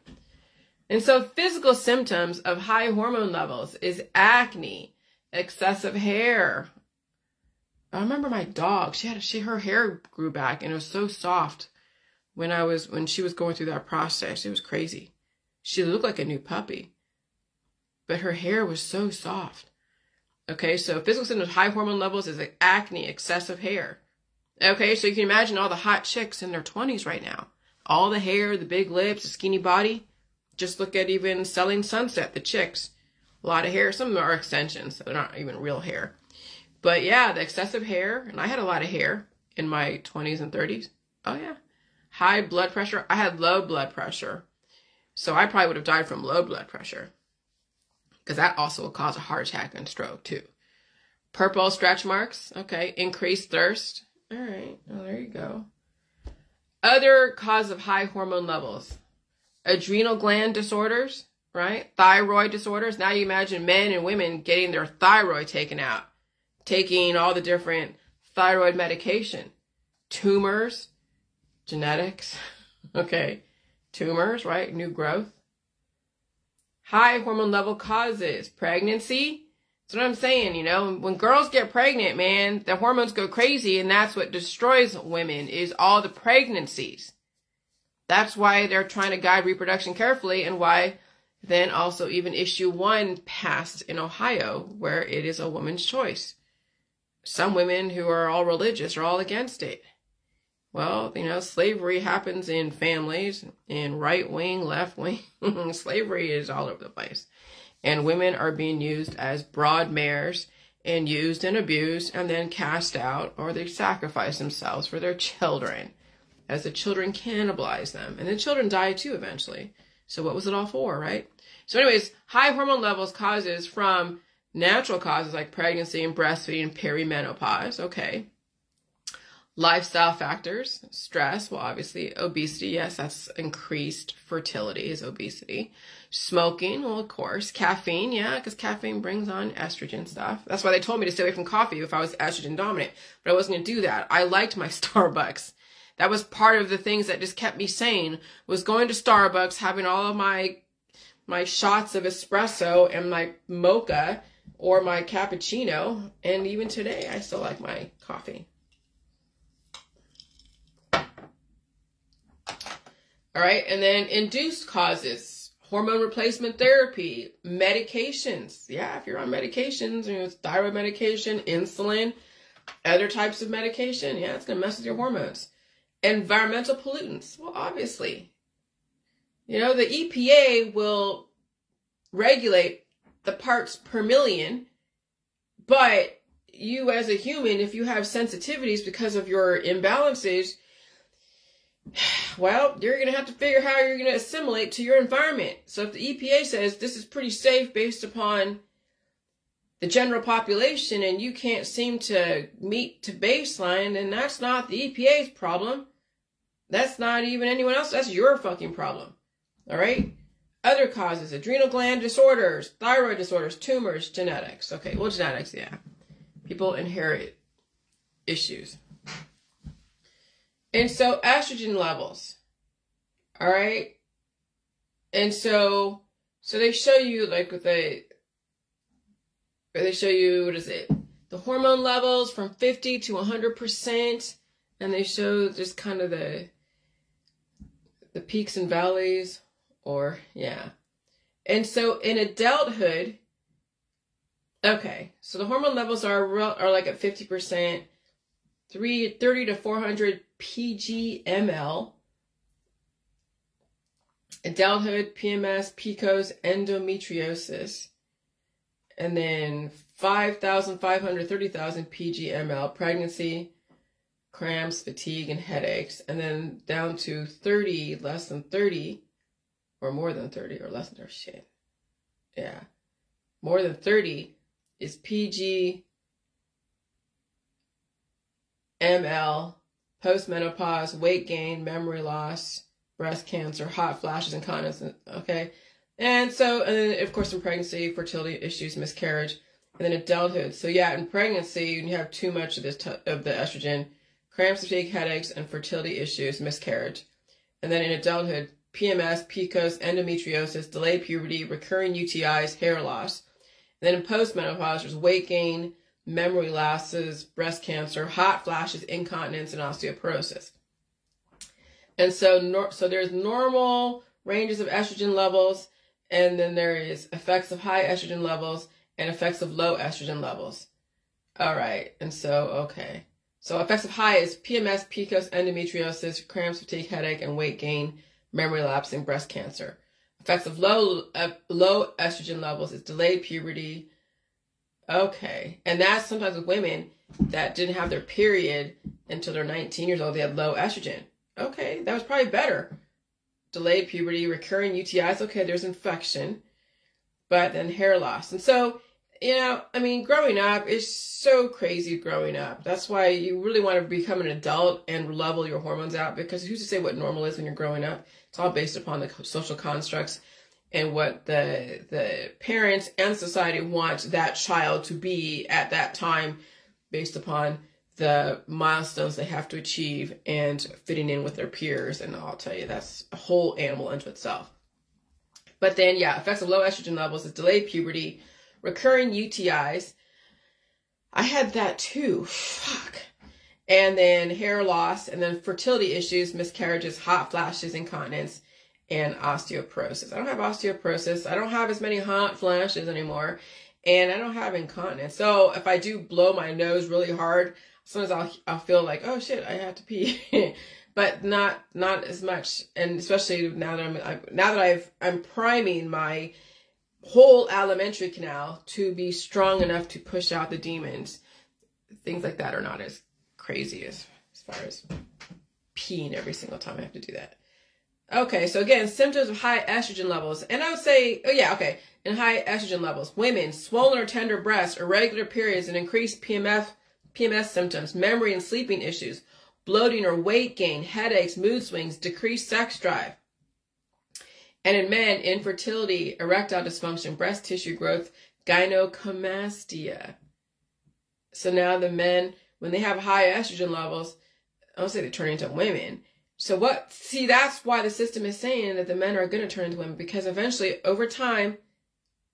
And so physical symptoms of high hormone levels is acne, excessive hair. I remember my dog, her hair grew back and it was so soft when she was going through that process. It was crazy. She looked like a new puppy, but her hair was so soft. Okay, so physical symptoms of high hormone levels is like acne, excessive hair. Okay, so you can imagine all the hot chicks in their 20s right now. All the hair, the big lips, the skinny body. Just look at even Selling Sunset, the chicks. A lot of hair. Some of them are extensions, so they're not even real hair. But yeah, the excessive hair. And I had a lot of hair in my 20s and 30s. Oh yeah. High blood pressure. I had low blood pressure. So I probably would have died from low blood pressure. Because that also will cause a heart attack and stroke too. Purple stretch marks. Okay. Increased thirst. All right. Well, there you go. Other cause of high hormone levels. Adrenal gland disorders, right? Thyroid disorders. Now you imagine men and women getting their thyroid taken out, taking all the different thyroid medication. Tumors, genetics, okay. Tumors, right? New growth. High hormone level causes pregnancy. That's what I'm saying, when girls get pregnant, man, the hormones go crazy, and that's what destroys women is all the pregnancies. That's why they're trying to guide reproduction carefully, and why then also even issue 1 passed in Ohio where it is a woman's choice. Some women who are all religious are all against it. Well, slavery happens in families, in right wing, left wing. Slavery is all over the place. And women are being used as broad mares and used and abused and then cast out, or they sacrifice themselves for their children, as the children cannibalize them. And the children die too eventually. So what was it all for, right? So anyways, high hormone levels causes from natural causes like pregnancy and breastfeeding and perimenopause. Okay. Lifestyle factors, stress, well, obviously obesity. Yes, that's increased fertility is obesity. Smoking, well, of course. Caffeine, yeah, because caffeine brings on estrogen stuff. That's why they told me to stay away from coffee if I was estrogen dominant. But I wasn't going to do that. I liked my Starbucks. That was part of the things that just kept me sane, was going to Starbucks, having all of my shots of espresso and my mocha or my cappuccino. And even today, I still like my coffee. All right. And then induced causes, hormone replacement therapy, medications. Yeah, if you're on medications, it's thyroid medication, insulin, other types of medication. Yeah, it's going to mess with your hormones. Environmental pollutants. Well, obviously, the EPA will regulate the parts per million, but you as a human, if you have sensitivities because of your imbalances, well, you're going to have to figure how you're going to assimilate to your environment. So if the EPA says this is pretty safe based upon the general population and you can't seem to meet to baseline, then that's not the EPA's problem. That's not even anyone else. That's your fucking problem. All right? Other causes, adrenal gland disorders, thyroid disorders, tumors, genetics. Okay, well, genetics, yeah. People inherit issues. And so estrogen levels. All right? And so they show you like they show you, what is it? the hormone levels from 50 to 100%. And they show just kind of the peaks and valleys, or yeah. And so in adulthood, okay, so the hormone levels are like at 50%, 30 to 400 pg/ml. Adulthood, PMS, PCOS, endometriosis, and then 5,500, 30,000 pg/ml, pregnancy, cramps, fatigue, and headaches, and then down to 30, less than 30, or more than 30, or less than 30, shit. Yeah. More than 30 is pg/ml, postmenopause, weight gain, memory loss, breast cancer, hot flashes, incontinence, okay? And then, of course, in pregnancy, fertility issues, miscarriage, and then adulthood. So, yeah, in pregnancy, when you have too much of of the estrogen, cramps, fatigue, headaches, and fertility issues, miscarriage. And then in adulthood, PMS, PCOS, endometriosis, delayed puberty, recurring UTIs, hair loss. And then in postmenopause, there's weight gain, memory losses, breast cancer, hot flashes, incontinence, and osteoporosis. And so there's normal ranges of estrogen levels, and then there is effects of high estrogen levels and effects of low estrogen levels. All right, and so, okay. So effects of high is PMS, PCOS, endometriosis, cramps, fatigue, headache, and weight gain, memory lapse, and breast cancer. Effects of low estrogen levels is delayed puberty. Okay, and that's sometimes with women that didn't have their period until they're 19 years old. They had low estrogen. Okay, that was probably better. Delayed puberty, recurring UTIs. Okay, there's infection, but then hair loss. And so, you know, I mean, growing up is so crazy growing up. That's why you really want to become an adult and level your hormones out, because who's to say what normal is when you're growing up? It's all based upon the social constructs and what the parents and society want that child to be at that time based upon the milestones they have to achieve and fitting in with their peers. And I'll tell you, that's a whole animal unto itself. But then, yeah, effects of low estrogen levels is delayed puberty, recurring UTIs. I had that too. Fuck. And then hair loss, and then fertility issues, miscarriages, hot flashes, incontinence, and osteoporosis. I don't have osteoporosis. I don't have as many hot flashes anymore. And I don't have incontinence. So if I do blow my nose really hard, sometimes I'll feel like, oh shit, I have to pee. But not as much. And especially now that I'm priming my whole alimentary canal to be strong enough to push out the demons. Things like that are not as crazy as far as peeing every single time I have to do that. Okay, so again, symptoms of high estrogen levels. And I would say, oh yeah, okay, in high estrogen levels, women, swollen or tender breasts, irregular periods, and increased PMS symptoms, memory and sleeping issues, bloating or weight gain, headaches, mood swings, decreased sex drive. And in men, infertility, erectile dysfunction, breast tissue growth, gynecomastia. So now the men, when they have high estrogen levels, I don't say they turn into women. So that's why the system is saying that the men are going to turn into women, because eventually over time,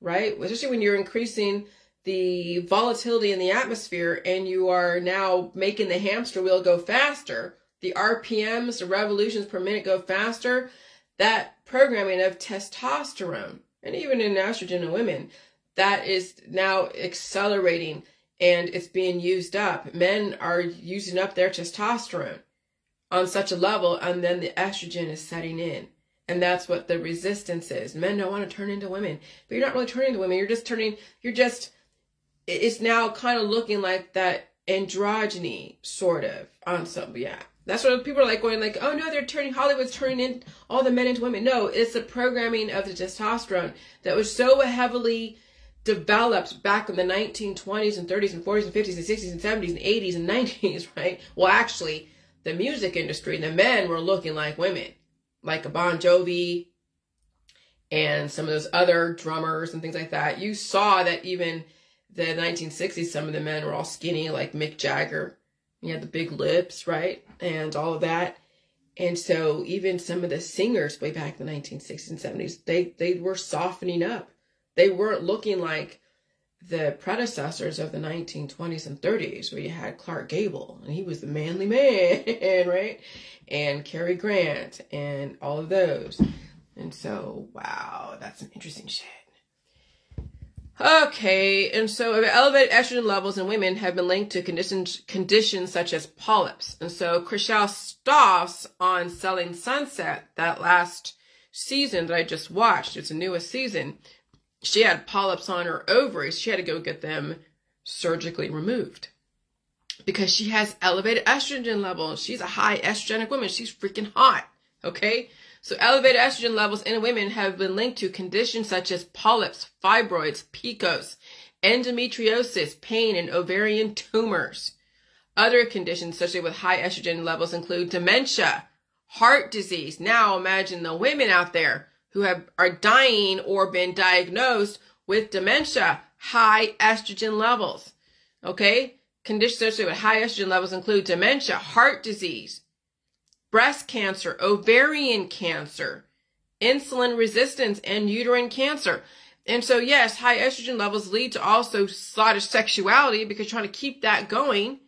right, especially when you're increasing the volatility in the atmosphere and you are now making the hamster wheel go faster, the RPMs, the revolutions per minute go faster, that programming of testosterone, and even in estrogen in women, that is now accelerating and it's being used up. Men are using up their testosterone on such a level, and then the estrogen is setting in. And that's what the resistance is. Men don't want to turn into women, but you're not really turning into women. It's now kind of looking like that androgyny sort of on some, yeah. That's what people are like going like, oh no, Hollywood's turning in all the men into women. No, it's the programming of the testosterone that was so heavily developed back in the 1920s and 30s and 40s and 50s and 60s and 70s and 80s and 90s, right? Well, actually, the music industry, the men were looking like women, like a Bon Jovi and some of those other drummers and things like that. You saw that even the 1960s, some of the men were all skinny, like Mick Jagger. He had the big lips, right? And all of that. And so even some of the singers way back in the 1960s and 70s, they were softening up. They weren't looking like the predecessors of the 1920s and 30s, where you had Clark Gable, and he was the manly man, right? And Cary Grant, and all of those. And so, wow, that's some interesting shit. Okay, and so elevated estrogen levels in women have been linked to conditions such as polyps. And so Chriselle Stoss on Selling Sunset, that last season that I just watched, it's the newest season, she had polyps on her ovaries. She had to go get them surgically removed because she has elevated estrogen levels. She's a high estrogenic woman. She's freaking hot, okay? So elevated estrogen levels in women have been linked to conditions such as polyps, fibroids, PCOS, endometriosis, pain, and ovarian tumors. Other conditions associated with high estrogen levels include dementia, heart disease. Now imagine the women out there who are dying or been diagnosed with dementia, high estrogen levels. Okay? Conditions associated with high estrogen levels include dementia, heart disease, breast cancer, ovarian cancer, insulin resistance, and uterine cancer. And so, yes, high estrogen levels lead to also a lot of sexuality because you're trying to keep that going.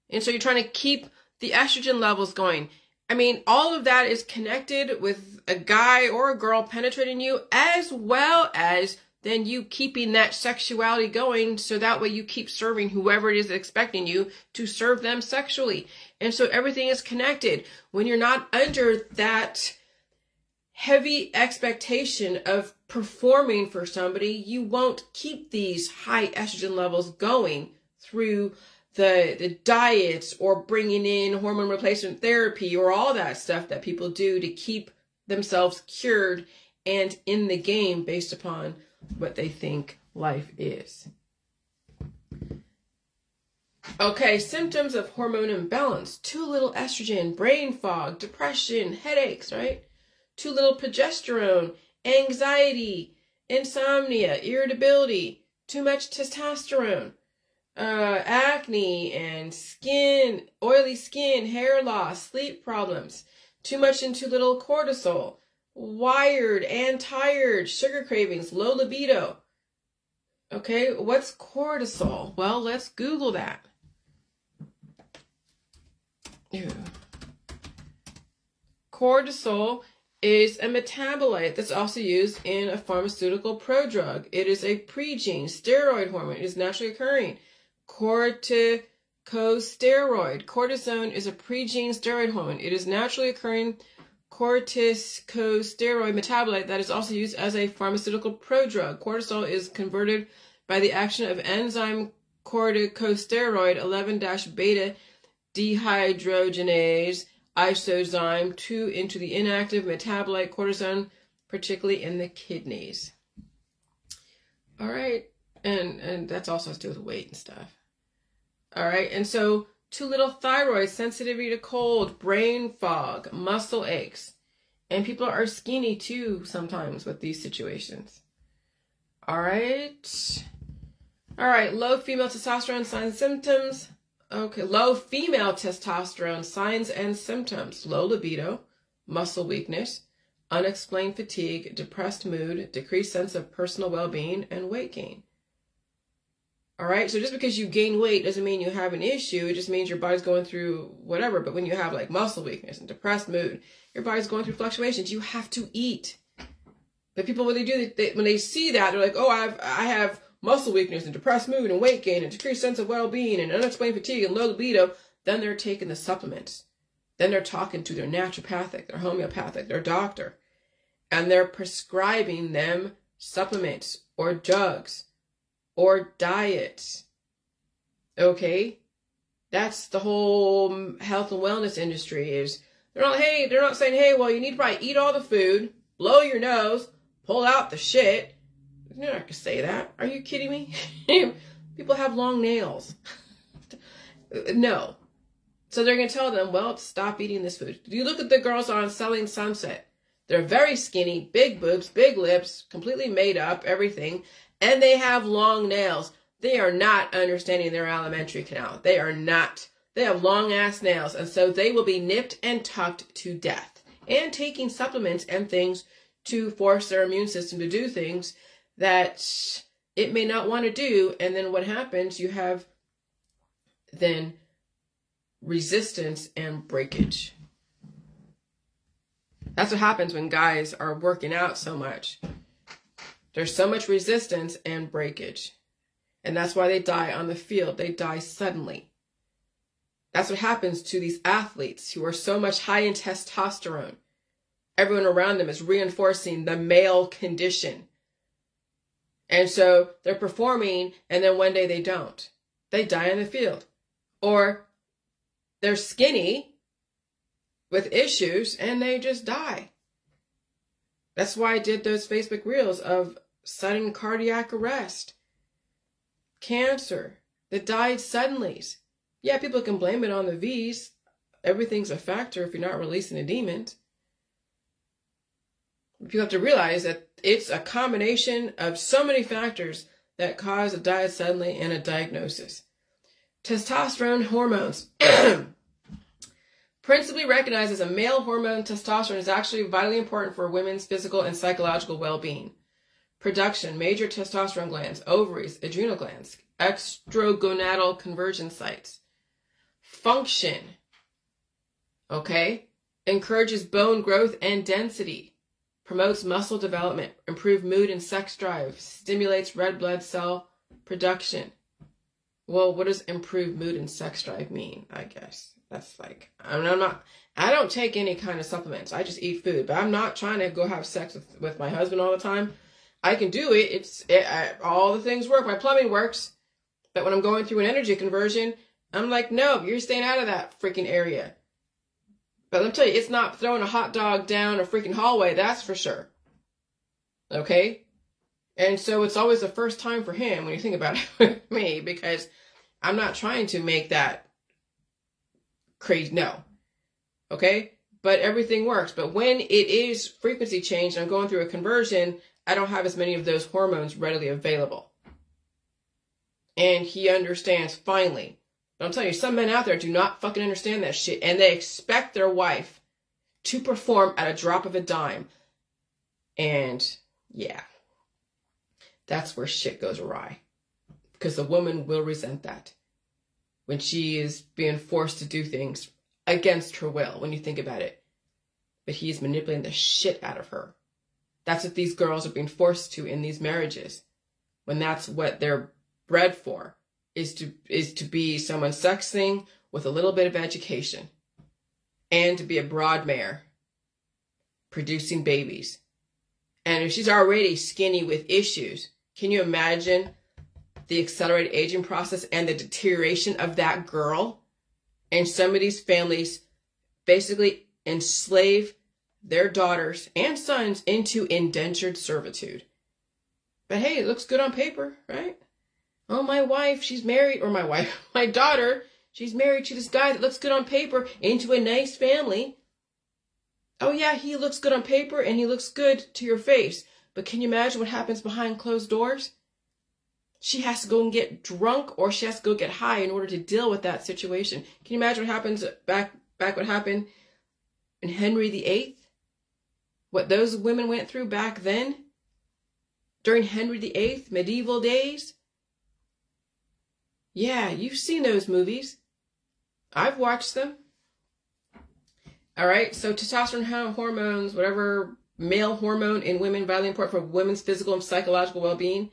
And so you're trying to keep the estrogen levels going. I mean, all of that is connected with a guy or a girl penetrating you, as well as then you keeping that sexuality going, so that way you keep serving whoever it is expecting you to serve them sexually. And so everything is connected. When you're not under that heavy expectation of performing for somebody, you won't keep these high estrogen levels going through the diets or bringing in hormone replacement therapy or all that stuff that people do to keep themselves cured and in the game based upon what they think life is. Okay, symptoms of hormone imbalance: too little estrogen, brain fog, depression, headaches, right? Too little progesterone, anxiety, insomnia, irritability, too much testosterone, acne and skin, oily skin, hair loss, sleep problems, too much and too little cortisol, wired and tired, sugar cravings, low libido. Okay, what's cortisol? Well, let's Google that. Ew. Cortisol is a metabolite that's also used in a pharmaceutical prodrug. It is a pregene steroid hormone. It is naturally occurring. Corticosteroid. Cortisone is a pregene steroid hormone. It is naturally occurring corticosteroid metabolite that is also used as a pharmaceutical prodrug. Cortisol is converted by the action of enzyme corticosteroid 11-beta dehydrogenase isozyme 2 into the inactive metabolite cortisone, particularly in the kidneys. All right. And that's also has to do with weight and stuff. All right. And so too little thyroid, sensitivity to cold, brain fog, muscle aches. And people are skinny too sometimes with these situations. All right. All right. Low female testosterone signs and symptoms. Okay. Low female testosterone signs and symptoms: low libido, muscle weakness, unexplained fatigue, depressed mood, decreased sense of personal well-being, and weight gain. All right. So just because you gain weight doesn't mean you have an issue. It just means your body's going through whatever. But when you have like muscle weakness and depressed mood, your body's going through fluctuations. You have to eat. But people, when they do, when they see that, they're like, oh, I have muscle weakness and depressed mood and weight gain and decreased sense of well-being and unexplained fatigue and low libido. Then they're taking the supplements. Then they're talking to their naturopathic, their homeopathic, their doctor. And they're prescribing them supplements or drugs or diets. Okay? That's the whole health and wellness industry is. They're not saying, hey, well, you need to probably eat all the food, blow your nose, pull out the shit. You're not going to say that. Are you kidding me? People have long nails. No. So they're going to tell them, well, stop eating this food. You look at the girls on Selling Sunset. They're very skinny, big boobs, big lips, completely made up, everything. And they have long nails. They are not understanding their alimentary canal. They are not. They have long ass nails. And so they will be nipped and tucked to death. And taking supplements and things to force their immune system to do things that it may not want to do. And then what happens, you have then resistance and breakage. That's what happens when guys are working out so much. There's so much resistance and breakage. And that's why they die on the field. They die suddenly. That's what happens to these athletes who are so much high in testosterone. Everyone around them is reinforcing the male condition. And so they're performing, and then one day they don't. They die on the field. Or they're skinny with issues, and they just die. That's why I did those Facebook reels of sudden cardiac arrest, cancer that died suddenly. Yeah, people can blame it on the V's. Everything's a factor if you're not releasing the demons. People have to realize that it's a combination of so many factors that cause a die suddenly and a diagnosis. Testosterone hormones. Principally recognized as a male hormone, testosterone is actually vitally important for women's physical and psychological well-being. Production, major testosterone glands, ovaries, adrenal glands, extragonadal conversion sites. Function, okay, encourages bone growth and density, promotes muscle development, improves mood and sex drive, stimulates red blood cell production. Well, what does improved mood and sex drive mean? I guess that's like, I don't take any kind of supplements. I just eat food, but I'm not trying to go have sex with my husband all the time. I can do it. All the things work. My plumbing works. But when I'm going through an energy conversion, I'm like, no, you're staying out of that freaking area. But let me tell you, it's not throwing a hot dog down a freaking hallway, that's for sure. Okay? And so it's always the first time for him when you think about it with me, because I'm not trying to make that crazy, no. Okay? But everything works. But when it is frequency change and I'm going through a conversion, I don't have as many of those hormones readily available. And he understands finally. But I'm telling you, some men out there do not fucking understand that shit. And they expect their wife to perform at a drop of a dime. And yeah, that's where shit goes awry. Because the woman will resent that. When she is being forced to do things against her will, when you think about it. But he is manipulating the shit out of her. That's what these girls are being forced to in these marriages. When that's what they're bred for. Is to be someone sexing with a little bit of education. And to be a broad mare. Producing babies. And if she's already skinny with issues, can you imagine the accelerated aging process and the deterioration of that girl? And some of these families basically enslave their daughters and sons into indentured servitude. But hey, it looks good on paper, right? Oh, my wife, she's married, or my daughter, she's married to this guy that looks good on paper into a nice family. Oh yeah, he looks good on paper and he looks good to your face. But can you imagine what happens behind closed doors? She has to go and get drunk, or she has to go get high in order to deal with that situation. Can you imagine what happens back what happened in Henry VIII? What those women went through back then? During Henry VIII, medieval days? Yeah, you've seen those movies. I've watched them. All right, so testosterone hormones, whatever male hormone in women, vitally important for women's physical and psychological well-being.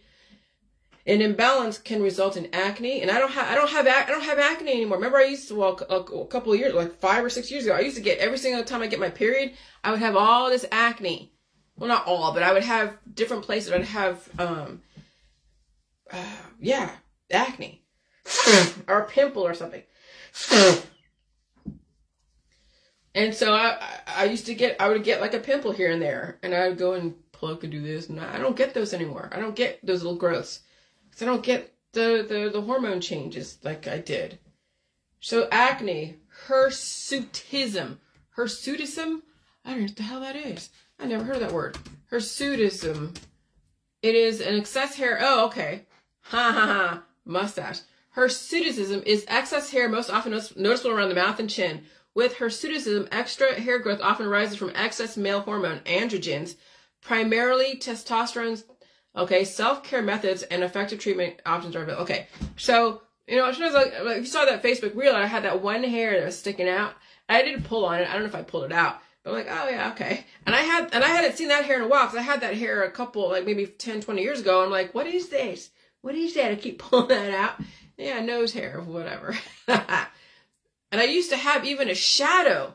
An imbalance can result in acne, and I don't have acne anymore. Remember, I used to, a couple of years, like 5 or 6 years ago, I used to get, every single time I get my period, I would have all this acne. Well, not all, but I would have different places. I'd have, acne. Or a pimple or something. And so I would get like a pimple here and there, and I would go and pluck and do this, and I don't get those anymore. I don't get those little growths, because I don't get the hormone changes like I did. So acne, hirsutism, I don't know what the hell that is. I never heard of that word. Hirsutism. It is an excess hair. Oh, okay. Mustache. Hirsutism is excess hair, most often noticeable around the mouth and chin. With hirsutism, extra hair growth often arises from excess male hormone, androgens, primarily testosterone, Okay, self-care methods and effective treatment options are available. Okay, so, you know, as soon as if you saw that Facebook reel, I had that one hair that was sticking out. I didn't pull on it. I don't know if I pulled it out. But I'm like, oh yeah, okay. And I hadn't seen that hair in a while because I had that hair a couple, like maybe 10, 20 years ago. I'm like, what is this? What is that? I keep pulling that out. Yeah, nose hair, whatever. And I used to have even a shadow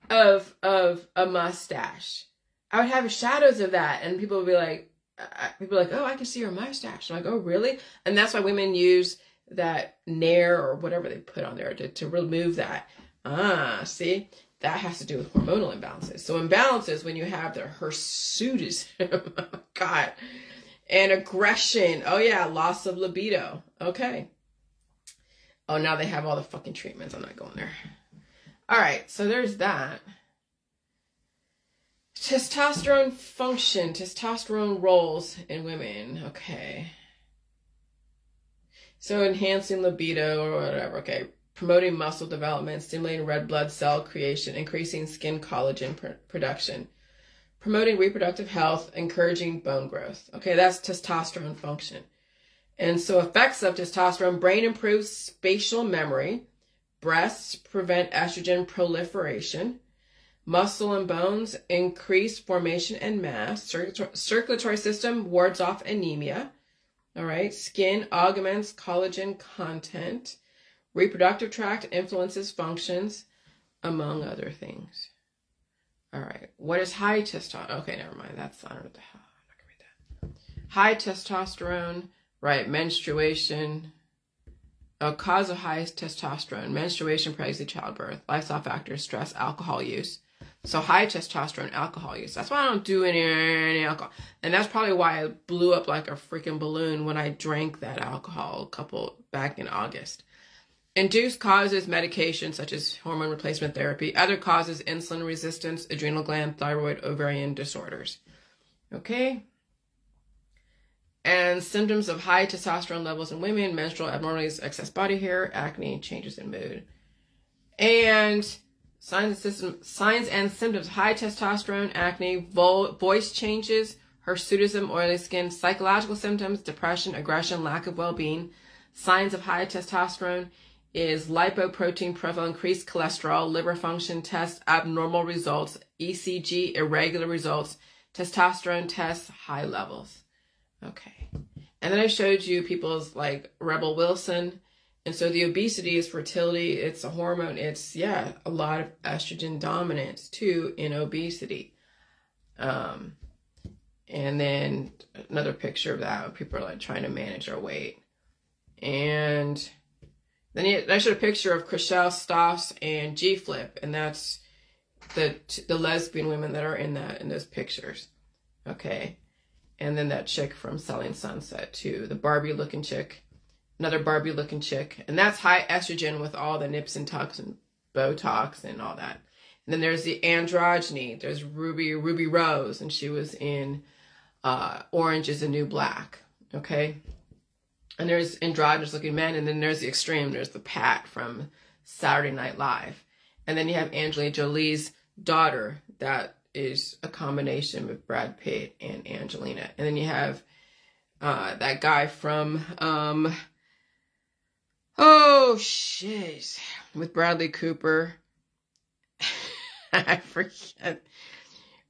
of a mustache. I would have shadows of that, and people would be like, oh, I can see your mustache. I'm like, oh, really? And that's why women use that Nair or whatever they put on there to remove that. See, that has to do with hormonal imbalances. So imbalances when you have the hirsutism, oh my God, and aggression. Oh yeah, loss of libido. Okay. Oh, now they have all the fucking treatments. I'm not going there. All right, so there's that. Testosterone function, testosterone roles in women. Okay. So enhancing libido or whatever. Okay. Promoting muscle development, stimulating red blood cell creation, increasing skin collagen production, promoting reproductive health, encouraging bone growth. Okay, that's testosterone function. And so effects of testosterone: brain improves spatial memory, breasts prevent estrogen proliferation, muscle and bones increase formation and mass, circulatory system wards off anemia. All right, skin augments collagen content, reproductive tract influences functions, among other things. All right, what is high testosterone? Okay, never mind. I don't know what the hell. I'm not gonna read that. High testosterone, right? Menstruation. Cause of high testosterone: menstruation, pregnancy, childbirth, lifestyle factors, stress, alcohol use. So high testosterone, alcohol use. That's why I don't do any alcohol. And that's probably why I blew up like a freaking balloon when I drank that alcohol back in August. Induced causes: medication such as hormone replacement therapy. Other causes: insulin resistance, adrenal gland, thyroid, ovarian disorders. Okay. And symptoms of high testosterone levels in women: menstrual abnormalities, excess body hair, acne, changes in mood. And signs and symptoms: high testosterone, acne, voice changes, hirsutism, oily skin. Psychological symptoms: depression, aggression, lack of well-being. Signs of high testosterone is lipoprotein profile, increased cholesterol, liver function test, abnormal results, ECG, irregular results, testosterone tests, high levels. Okay. And then I showed you people's like Rebel Wilson. And so the obesity is fertility. It's a hormone. It's, yeah, a lot of estrogen dominance too in obesity. And then another picture of that, people are like trying to manage their weight. And then I showed a picture of Chriselle Stoss and G Flip, and that's the lesbian women that are in those pictures. Okay. And then that chick from Selling Sunset too, the Barbie looking chick, another Barbie looking chick. And that's high estrogen with all the nips and tucks and Botox and all that. And then there's the androgyny. There's Ruby Rose, and she was in Orange is the New Black. Okay. And there's androgynous looking men. And then there's the extreme. There's the Pat from Saturday Night Live. And then you have Angelina Jolie's daughter that is a combination with Brad Pitt and Angelina. And then you have that guy from, oh shit, with Bradley Cooper. I forget.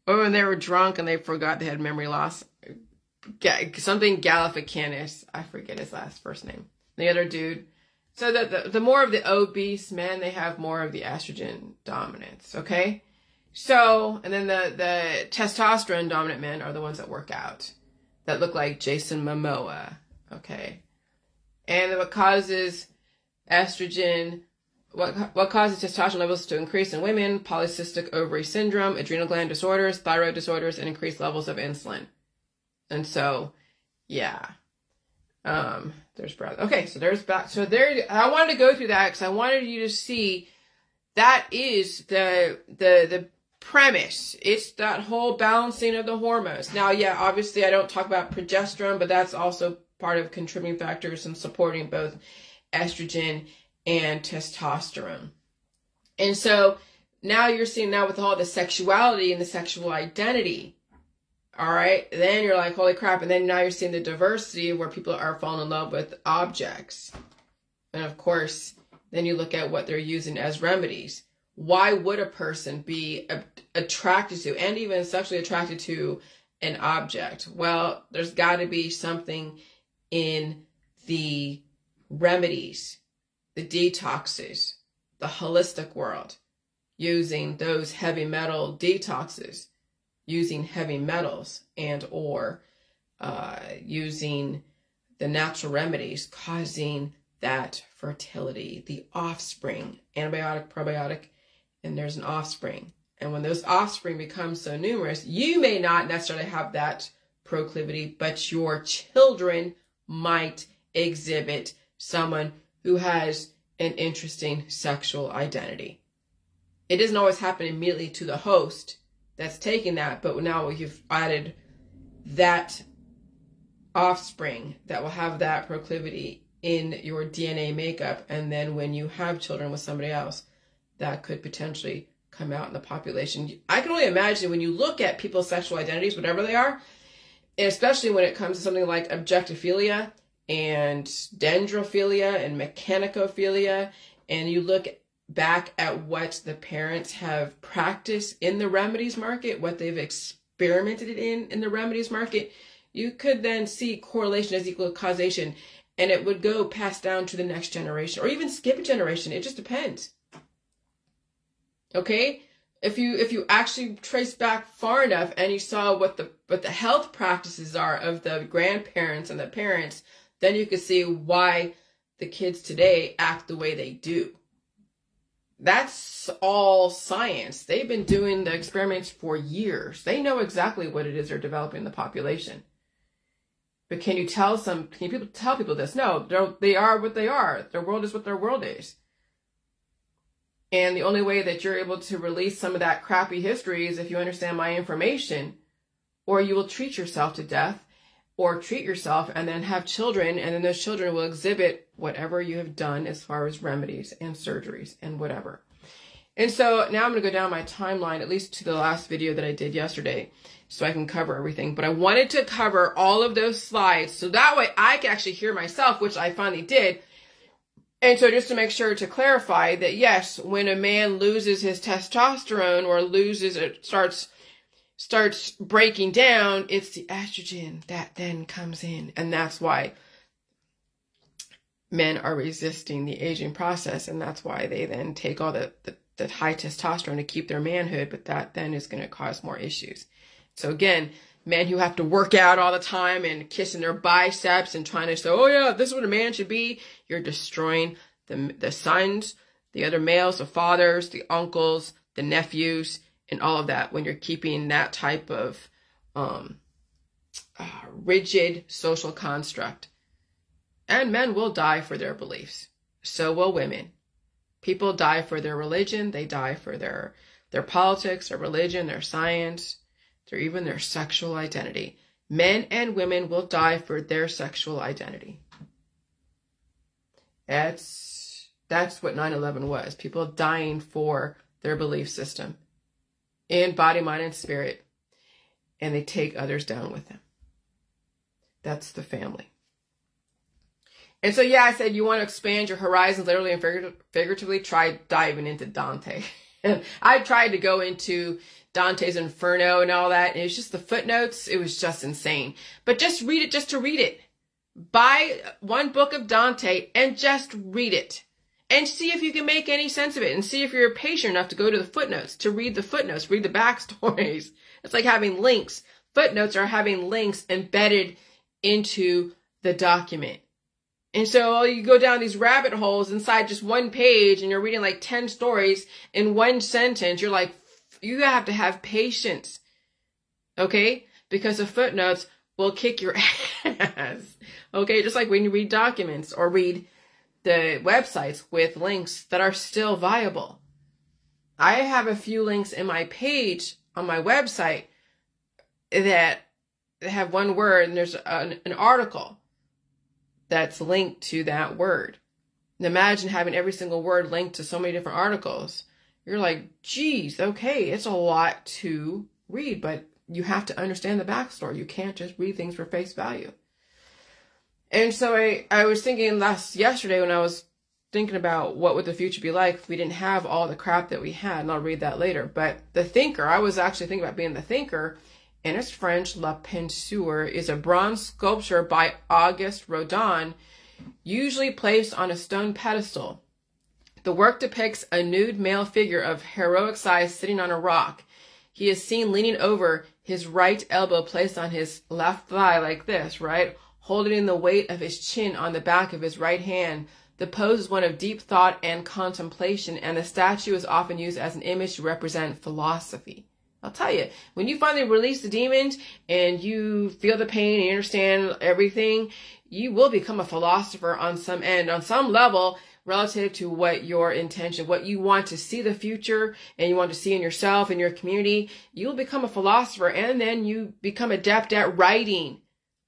Oh, and they were drunk and they forgot they had memory loss. Something Galifianakis. I forget his first name. The other dude. So the more of the obese men, they have more of the estrogen dominance. Okay. So, and then the testosterone dominant men are the ones that work out, that look like Jason Momoa. Okay. And what causes estrogen, what causes testosterone levels to increase in women: polycystic ovary syndrome, adrenal gland disorders, thyroid disorders, and increased levels of insulin. And so, yeah. There's Brad. Okay, so there's back. So there, I wanted to go through that because I wanted you to see that is the premise. It's that whole balancing of the hormones. Now, yeah, obviously I don't talk about progesterone, but that's also part of contributing factors in supporting both estrogen and testosterone. And so now you're seeing now with all the sexuality and the sexual identity. All right. Then you're like, holy crap. And then now you're seeing the diversity where people are falling in love with objects. And of course, then you look at what they're using as remedies. Why would a person be attracted to and even sexually attracted to an object? Well, there's got to be something in the remedies, the detoxes, the holistic world, using those heavy metal detoxes, using heavy metals and or using the natural remedies, causing that fertility, the offspring, antibiotic, probiotic, and there's an offspring. And when those offspring become so numerous, you may not necessarily have that proclivity, but your children might exhibit someone who has an interesting sexual identity. It doesn't always happen immediately to the host that's taking that, but now you've added that offspring that will have that proclivity in your DNA makeup, and then when you have children with somebody else, that could potentially come out in the population. I can only imagine when you look at people's sexual identities, whatever they are, especially when it comes to something like objectophilia and dendrophilia and mechanicophilia, and you look back at what the parents have practiced in the remedies market, what they've experimented in the remedies market, you could then see correlation as equal to causation, and it would go passed down to the next generation or even skip a generation. It just depends. Okay? If you actually trace back far enough and you saw what the health practices are of the grandparents and the parents, then you could see why the kids today act the way they do. That's all science. They've been doing the experiments for years. They know exactly what it is they're developing in the population. But can you tell people this? No, they are what they are. Their world is what their world is. And the only way that you're able to release some of that crappy history is if you understand my information, or you will treat yourself to death, or treat yourself and then have children, and then those children will exhibit whatever you have done as far as remedies and surgeries and whatever. And so now I'm going to go down my timeline, at least to the last video that I did yesterday, so I can cover everything. But I wanted to cover all of those slides so that way I can actually hear myself, which I finally did. And so just to make sure to clarify that, yes, when a man loses his testosterone or loses it, starts breaking down, it's the estrogen that then comes in. And that's why men are resisting the aging process. And that's why they then take all the high testosterone to keep their manhood. But that then is going to cause more issues. So again, men who have to work out all the time and kissing their biceps and trying to say, oh yeah, this is what a man should be. You're destroying the sons, the other males, the fathers, the uncles, the nephews, and all of that when you're keeping that type of rigid social construct. And men will die for their beliefs. So will women. People die for their religion. They die for their politics, their religion, their science, or even their sexual identity. Men and women will die for their sexual identity. That's what 9/11 was. People dying for their belief system in body, mind, and spirit. And they take others down with them. That's the family. And so, yeah, I said you want to expand your horizons literally and figuratively. Try diving into Dante. And I tried to go into Dante's Inferno and all that, and it was just the footnotes. It was just insane. But just read it just to read it. Buy one book of Dante and just read it. And see if you can make any sense of it. And see if you're patient enough to go to the footnotes, to read the footnotes, read the backstories. It's like having links. Footnotes are having links embedded into the document. And so you go down these rabbit holes inside just one page and you're reading like 10 stories in one sentence. You're like, you have to have patience. Okay? Because the footnotes will kick your ass. Okay? Just like when you read documents or read the websites with links that are still viable. I have a few links in my page on my website that have one word, and there's an article that's linked to that word. And imagine having every single word linked to so many different articles. You're like, geez, okay, it's a lot to read, but You have to understand the backstory. You can't just read things for face value. And so I was thinking yesterday when I was thinking about what would the future be like if we didn't have all the crap that we had, and I'll read that later. But the thinker, I was actually thinking about being the thinker, and it's French. La Peinture is a bronze sculpture by Auguste Rodin, usually placed on a stone pedestal. The work depicts a nude male figure of heroic size sitting on a rock. He is seen leaning over, his right elbow placed on his left thigh like this, right? Holding the weight of his chin on the back of his right hand. The pose is one of deep thought and contemplation, and the statue is often used as an image to represent philosophy. I'll tell you, when you finally release the demons and you feel the pain and you understand everything, you will become a philosopher on some end, on some level, relative to what your intention, what you want to see the future and you want to see in yourself and your community. You'll become a philosopher, and then you become adept at writing.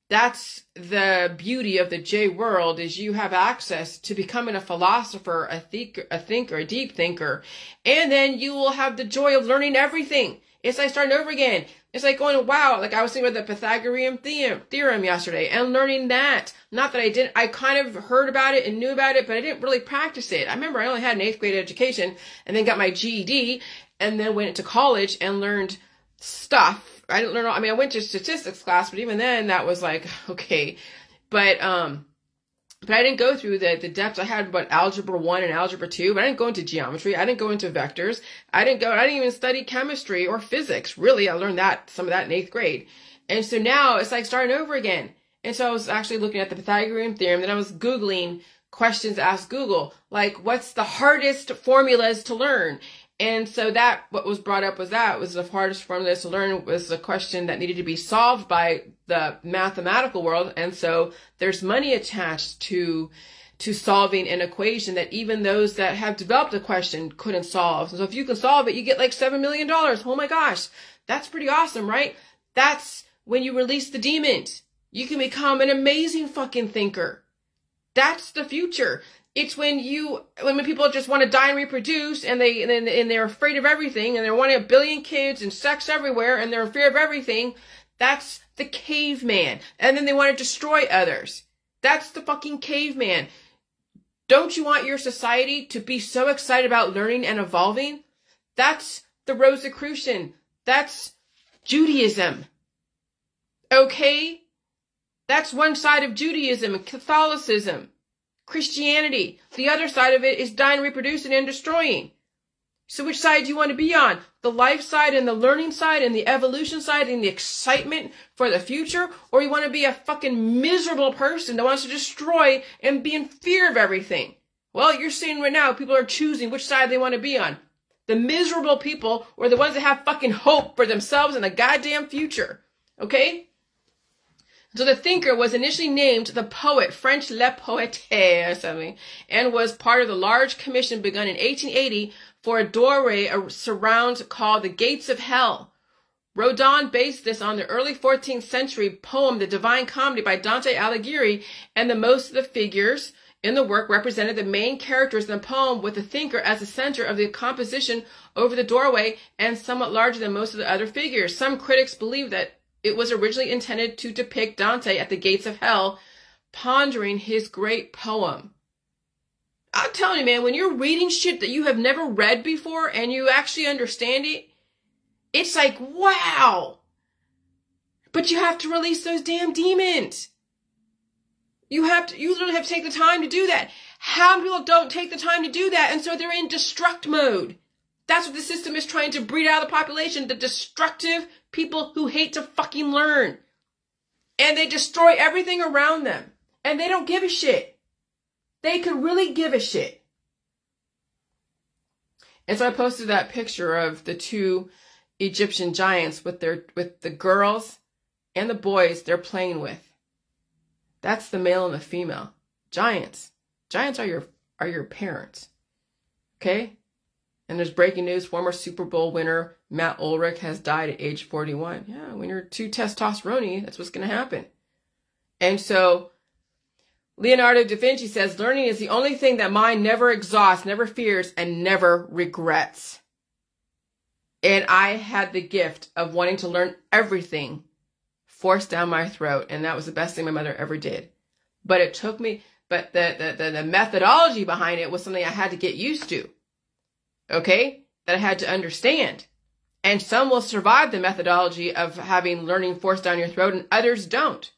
That's the beauty of the J world, is you have access to becoming a philosopher, a thinker, a deep thinker. And then you will have the joy of learning everything. It's like starting over again. It's like going, wow, like I was thinking about the Pythagorean theorem yesterday and learning that. Not that I didn't, I kind of heard about it and knew about it, but I didn't really practice it. I remember I only had an 8th grade education and then got my GED and then went to college and learned stuff. I didn't learn, I went to statistics class, but even then that was like, okay. But I didn't go through the depths. I had algebra 1 and algebra 2, but I didn't go into geometry. I didn't go into vectors. I didn't even study chemistry or physics. Really, I learned some of that in 8th grade. And so now it's like starting over again. And so I was actually looking at the Pythagorean theorem, then I was Googling questions asked Google, like what's the hardest formulas to learn? And so what was brought up was the hardest formulas to learn was a question that needed to be solved by the mathematical world. And so there's money attached to solving an equation that even those that have developed a question couldn't solve. So if you can solve it, you get like $7 million. Oh my gosh, that's pretty awesome, right? That's when you release the demons. You can become an amazing fucking thinker. That's the future. It's when people just want to die and reproduce and they're afraid of everything and they're wanting 1 billion kids and sex everywhere and they're in fear of everything. That's the caveman. And then they want to destroy others. That's the fucking caveman. Don't you want your society to be so excited about learning and evolving? That's the Rosicrucian. That's Judaism. Okay? That's one side of Judaism and Catholicism. Christianity. The other side of it is dying, reproducing, and destroying. So which side do you want to be on? The life side and the learning side and the evolution side and the excitement for the future? Or you want to be a fucking miserable person that wants to destroy and be in fear of everything? Well, you're seeing right now people are choosing which side they want to be on. The miserable people or the ones that have fucking hope for themselves and the goddamn future. Okay? So the thinker was initially named the poet, French Le Poète or something, and was part of the large commission begun in 1880 for a doorway, a surround called the Gates of Hell. Rodin based this on the early 14th century poem, The Divine Comedy by Dante Alighieri, and most of the figures in the work represented the main characters in the poem with the thinker as the center of the composition over the doorway and somewhat larger than most of the other figures. Some critics believe that it was originally intended to depict Dante at the gates of hell, pondering his great poem. I'm telling you, man, when you're reading shit that you have never read before and you actually understand it, it's like, wow. But you have to release those damn demons. You literally have to take the time to do that. How many people don't take the time to do that? And so they're in destruct mode. That's what the system is trying to breed out of the population, the destructive people who hate to fucking learn. And they destroy everything around them. And they don't give a shit. They could really give a shit. And so I posted that picture of the 2 Egyptian giants with the girls and the boys they're playing with. That's the male and the female. Giants. Giants are your parents. Okay? And there's breaking news. Former Super Bowl winner Matt Ulrich has died at age 41. Yeah, when you're too testosterone-y, that's what's going to happen. And so Leonardo da Vinci says, learning is the only thing that mind never exhausts, never fears, and never regrets. And I had the gift of wanting to learn everything forced down my throat. And that was the best thing my mother ever did. But it took me, but the methodology behind it was something I had to get used to. Okay? That I had to understand. And some will survive the methodology of having learning forced down your throat and others don't.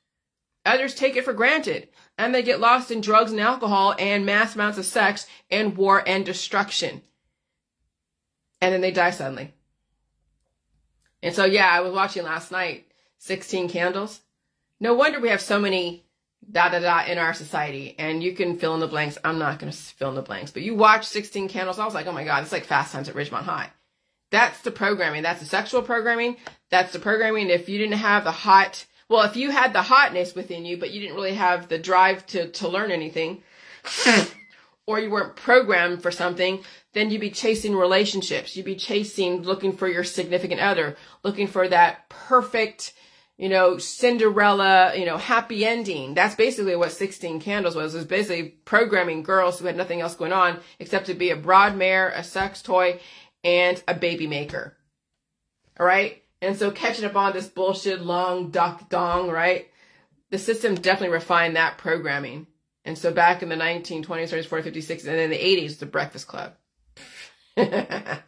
Others take it for granted. And they get lost in drugs and alcohol and mass amounts of sex and war and destruction. And then they die suddenly. And so, yeah, I was watching last night, 16 Candles. No wonder we have so many in our society. And you can fill in the blanks. I'm not going to fill in the blanks. But you watch 16 Candles. I was like, oh my God, it's like Fast Times at Ridgemont High. That's the programming. That's the sexual programming. That's the programming. If you didn't have the hot, well, if you had the hotness within you, but you didn't really have the drive to learn anything, or you weren't programmed for something, then you'd be chasing relationships. You'd be looking for your significant other, looking for that perfect, Cinderella, happy ending. That's basically what 16 Candles was. It was basically programming girls who had nothing else going on except to be a broad mare, a sex toy, and a baby maker. All right? And so catching up on this bullshit long duck dong, right? The system definitely refined that programming. And so back in the 1920s, 30s, 40s, 50s, 60s, and then the 80s, the Breakfast Club. And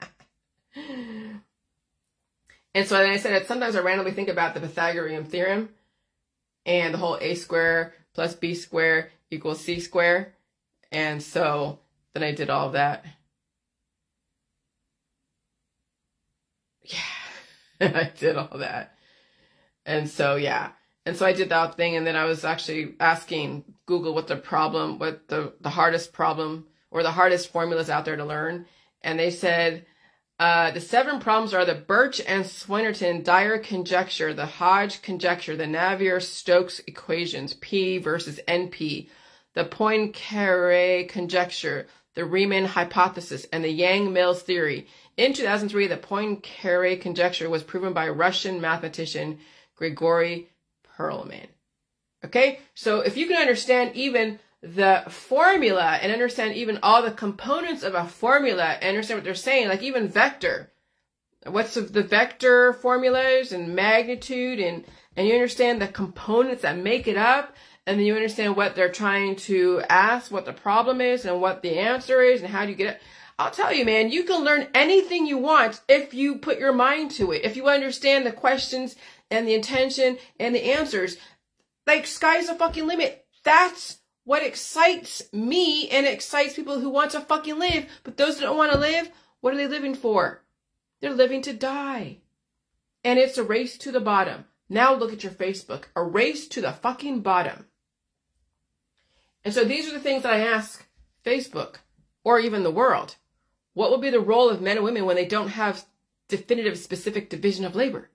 so then I said that sometimes I randomly think about the Pythagorean theorem and the whole a square plus b square equals c square. And so then I did all of that. Yeah, I did all that. And so, yeah. And so I did that thing. And then I was actually asking Google what the hardest problem or the hardest formulas out there to learn. And they said, the 7 problems are the Birch and Swinnerton Dyer conjecture, the Hodge conjecture, the Navier-Stokes equations, P versus NP, the Poincaré conjecture, the Riemann hypothesis, and the Yang-Mills theory. In 2003, the Poincaré conjecture was proven by Russian mathematician Grigory Perelman. Okay, so if you can understand even the formula and understand even all the components of a formula and understand what they're saying, like even vector, what's the vector formulas and magnitude, and you understand the components that make it up, and then you understand what they're trying to ask, what the problem is and what the answer is and how do you get it. I'll tell you, man, you can learn anything you want if you put your mind to it. If you understand the questions and the intention and the answers, like sky's the fucking limit. That's what excites me and excites people who want to fucking live. But those that don't want to live, what are they living for? They're living to die. And it's a race to the bottom. Now look at your Facebook. A race to the fucking bottom. And so these are the things that I ask Facebook or even the world. What will be the role of men and women when they don't have definitive specific division of labor?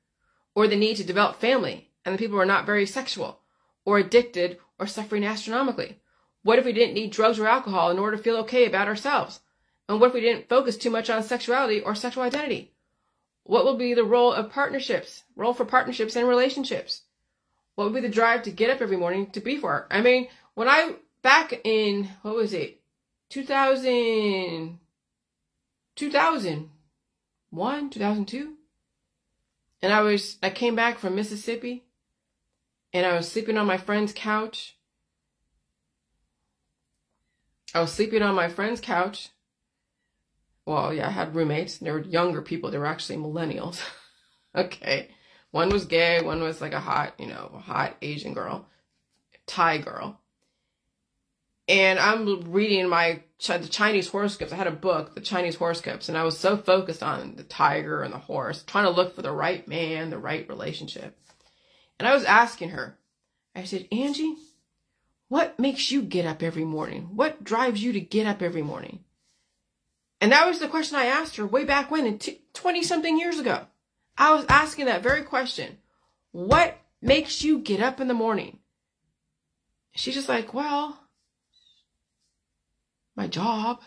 Or the need to develop family and the people are not very sexual or addicted or suffering astronomically? What if we didn't need drugs or alcohol in order to feel okay about ourselves? And what if we didn't focus too much on sexuality or sexual identity? What will be the role of partnerships, role for partnerships and relationships? What would be the drive to get up every morning to be for? I mean, when I, back in, 2001, 2002, and I came back from Mississippi, and I was sleeping on my friend's couch. Well, yeah, I had roommates. They were younger people. They were actually millennials. Okay. One was gay. One was like a hot Asian girl, Thai girl. And I'm reading the Chinese horoscopes. I had a book, the Chinese horoscopes, and I was so focused on the tiger and the horse, trying to look for the right man, the right relationship. And I was asking her, I said, Angie, what makes you get up every morning? What drives you to get up every morning? And that was the question I asked her way back when, 20-something years ago. I was asking that very question. What makes you get up in the morning? She's just like, well, my job,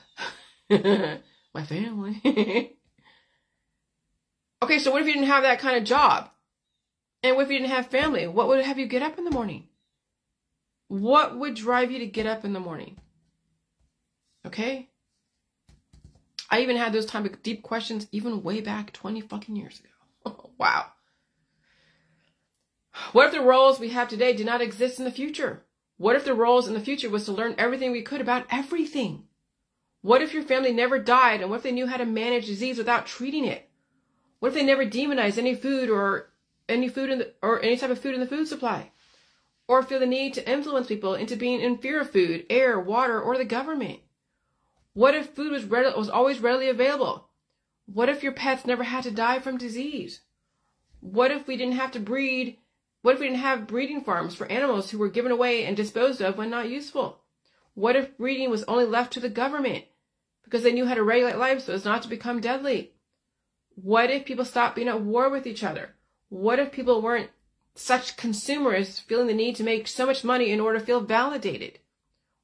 my family. Okay, so what if you didn't have that kind of job? And what if you didn't have family? What would have you get up in the morning? What would drive you to get up in the morning? Okay? I even had those type of deep questions even way back 20 fucking years ago. Wow. What if the roles we have today did not exist in the future? What if the roles in the future was to learn everything we could about everything? What if your family never died, and what if they knew how to manage disease without treating it? What if they never demonized any food or any type of food in the food supply? Or feel the need to influence people into being in fear of food, air, water, or the government? What if food was always readily available? What if your pets never had to die from disease? What if we didn't have to breed? What if we didn't have breeding farms for animals who were given away and disposed of when not useful? What if breeding was only left to the government because they knew how to regulate life so as not to become deadly? What if people stopped being at war with each other? What if people weren't such consumerists, feeling the need to make so much money in order to feel validated?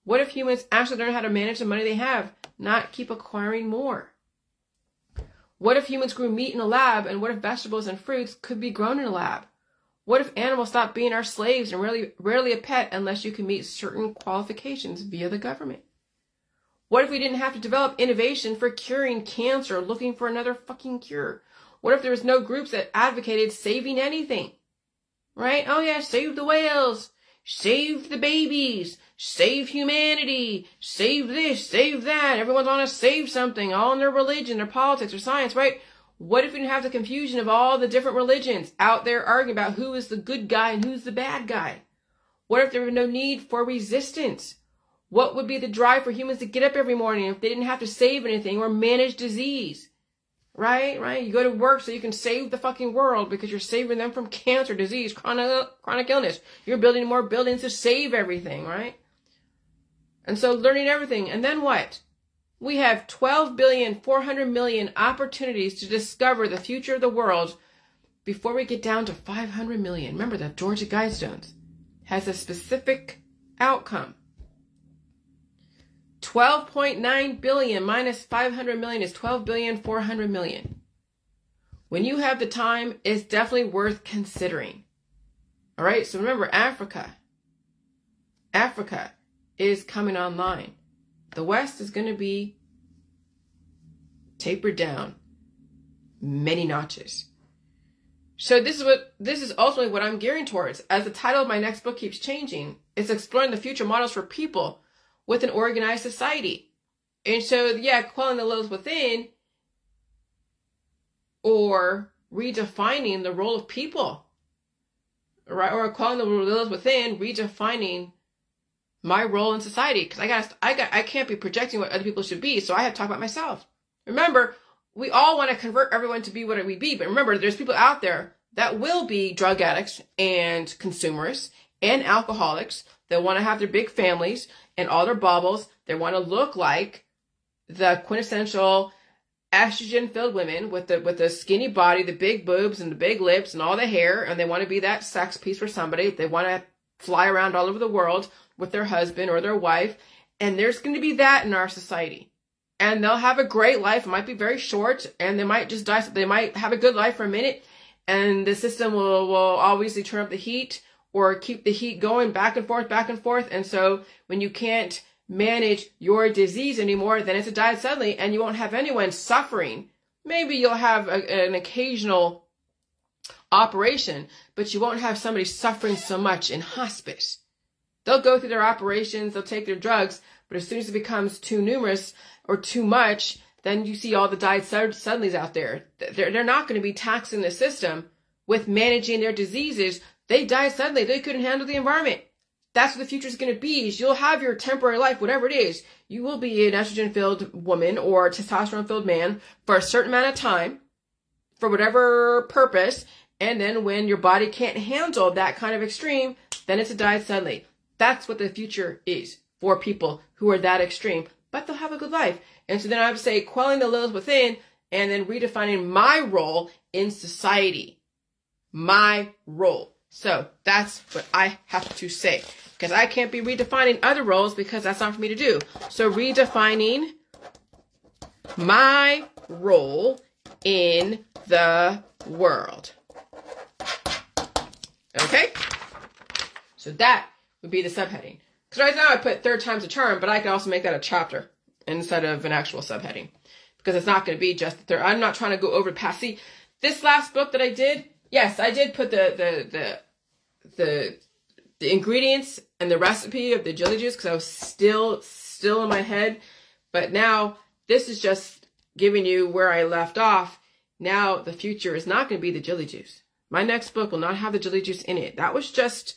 What if humans actually learn how to manage the money they have, not keep acquiring more? What if humans grew meat in a lab, and what if vegetables and fruits could be grown in a lab? What if animals stopped being our slaves and rarely a pet unless you can meet certain qualifications via the government? What if we didn't have to develop innovation for curing cancer, looking for another fucking cure? What if there was no groups that advocated saving anything? Right? Oh yeah, save the whales, save the babies, save humanity, save this, save that. Everyone's on a save something, all in their religion, their politics, or science, right? What if we didn't have the confusion of all the different religions out there arguing about who is the good guy and who's the bad guy? What if there was no need for resistance? What would be the drive for humans to get up every morning if they didn't have to save anything or manage disease? Right? You go to work so you can save the fucking world because you're saving them from cancer, disease, chronic illness. You're building more buildings to save everything, right? And so learning everything. And then what? We have 12,400,000,000 opportunities to discover the future of the world before we get down to 500 million. Remember that Georgia Guidestones has a specific outcome. 12.9 billion minus 500 million is 12,400,000,000. When you have the time, it's definitely worth considering. All right, so remember Africa is coming online. The West is going to be tapered down many notches. So this is ultimately what I'm gearing towards. As the title of my next book keeps changing, it's exploring the future models for people with an organized society. And so, yeah, quelling the Lilith within, or redefining the role of people, right? Or quelling the Lilith within, redefining my role in society. Because I can't be projecting what other people should be, so I have to talk about myself. Remember, we all want to convert everyone to be what we be, but remember, there's people out there that will be drug addicts and consumerists and alcoholics that want to have their big families and all their baubles. They want to look like the quintessential estrogen-filled women with the skinny body, the big boobs and the big lips and all the hair, and they want to be that sex piece for somebody. They want to fly around all over the world with their husband or their wife, and there's going to be that in our society. And they'll have a great life. It might be very short, and they might just die. They might have a good life for a minute, and the system will obviously turn up the heat or keep the heat going back and forth. And so when you can't manage your disease anymore, then it's died suddenly, and you won't have anyone suffering. Maybe you'll have an occasional operation, but you won't have somebody suffering so much in hospice. They'll go through their operations, they'll take their drugs, but as soon as it becomes too numerous or too much, then you see all the died suddenlies out there. They're not going to be taxing the system with managing their diseases. They died suddenly. They couldn't handle the environment. That's what the future is going to be. Is you'll have your temporary life, whatever it is. You will be an estrogen-filled woman or testosterone-filled man for a certain amount of time, for whatever purpose. And then when your body can't handle that kind of extreme, then it's died suddenly. That's what the future is for people who are that extreme, but they'll have a good life. And so then I would say quelling the Lilith within and then redefining my role in society. My role. So that's what I have to say, because I can't be redefining other roles because that's not for me to do. So redefining my role in the world. Okay? So that would be the subheading. Because right now I put third time's a charm, but I could also make that a chapter instead of an actual subheading. because it's not going to be just the third. I'm not trying to go over past. See, this last book that I did, yes, I did put the ingredients and the recipe of the jelly juice because I was still in my head. But now this is just giving you where I left off. Now the future is not going to be the jelly juice. My next book will not have the jelly juice in it. That was just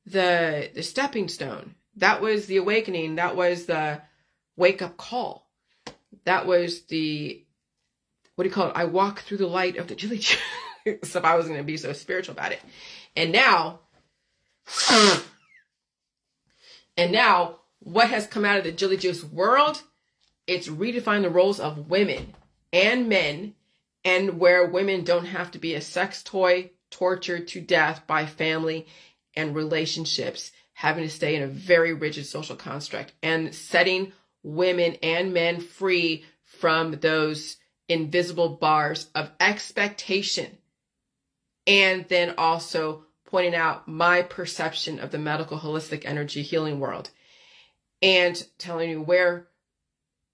the stepping stone. That was the awakening. That was the wake up call. That was the, what do you call it? I walk through the light of the jelly juice. So if I was going to be so spiritual about it. And now, what has come out of the jelly juice world? It's redefined the roles of women and men, and where women don't have to be a sex toy tortured to death by family and relationships, having to stay in a very rigid social construct, and setting women and men free from those invisible bars of expectation. And then also pointing out my perception of the medical holistic energy healing world, and telling you where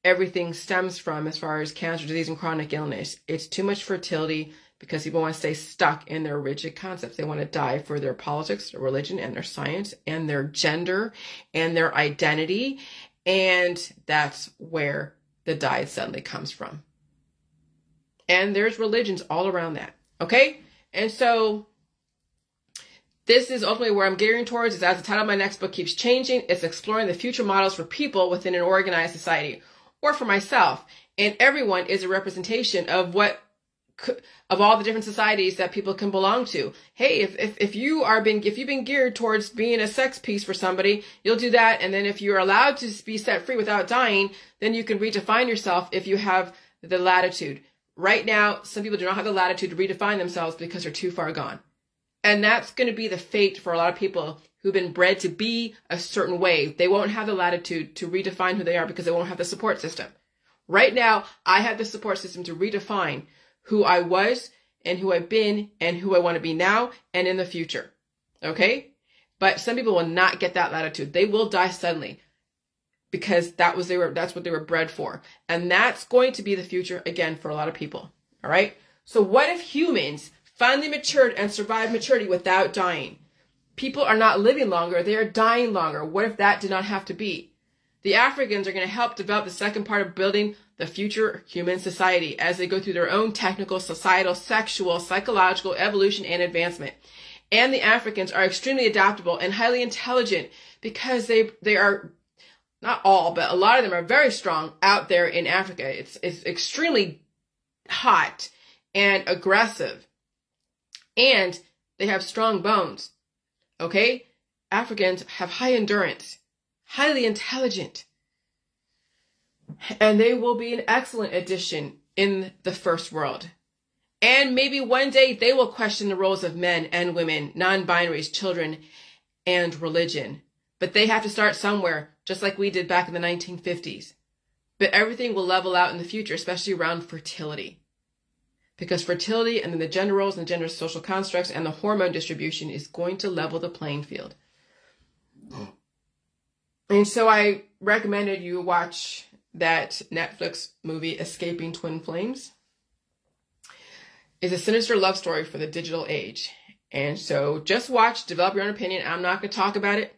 everything stems from as far as cancer, disease, and chronic illness. It's too much fertility because people want to stay stuck in their rigid concepts. They want to die for their politics, their religion, and their science, and their gender, and their identity. And that's where the diet suddenly comes from. And there's religions all around that. Okay? And so this is ultimately where I'm gearing towards, is as the title of my next book keeps changing, it's exploring the future models for people within an organized society, or for myself. And everyone is a representation of of all the different societies that people can belong to. Hey, if you've been geared towards being a sex piece for somebody, you'll do that. And then if you're allowed to be set free without dying, then you can redefine yourself if you have the latitude. Right now, some people do not have the latitude to redefine themselves because they're too far gone. And that's going to be the fate for a lot of people who've been bred to be a certain way. They won't have the latitude to redefine who they are because they won't have the support system. Right now, I have the support system to redefine who I was and who I've been and who I want to be now and in the future. Okay? But some people will not get that latitude. They will die suddenly because that's what they were bred for. And that's going to be the future again for a lot of people. All right? So what if humans finally matured and survived maturity without dying? People are not living longer. They are dying longer. What if that did not have to be? The Africans are going to help develop the second part of building the future human society as they go through their own technical, societal, sexual, psychological evolution and advancement. And the Africans are extremely adaptable and highly intelligent because they are, not all, but a lot of them are very strong out there in Africa. It's extremely hot and aggressive. And they have strong bones. Okay? Africans have high endurance, highly intelligent. And they will be an excellent addition in the first world. And maybe one day they will question the roles of men and women, non-binaries, children, and religion. But they have to start somewhere, just like we did back in the 1950s. But everything will level out in the future, especially around fertility. Because fertility and then the gender roles and the gender social constructs and the hormone distribution is going to level the playing field. And so I recommended you watch that Netflix movie, Escaping Twin Flames. It's a sinister love story for the digital age. And so just watch, develop your own opinion. I'm not going to talk about it.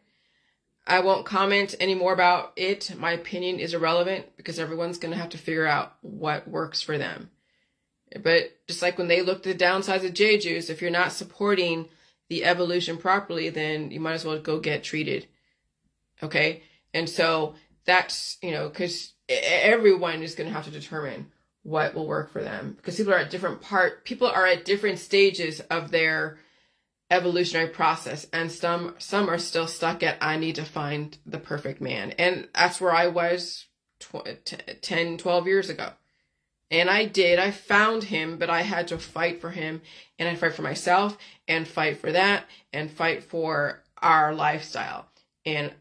I won't comment any more about it. My opinion is irrelevant because everyone's going to have to figure out what works for them. But just like when they looked at the downsides of J juice, if you're not supporting the evolution properly, then you might as well go get treated. Okay? And so that's, because everyone is going to have to determine what will work for them. Because people are at different stages of their evolutionary process. And some are still stuck at, I need to find the perfect man. And that's where I was 10, 12 years ago. And I found him, but I had to fight for him, and I fight for myself, and fight for that, and fight for our lifestyle. And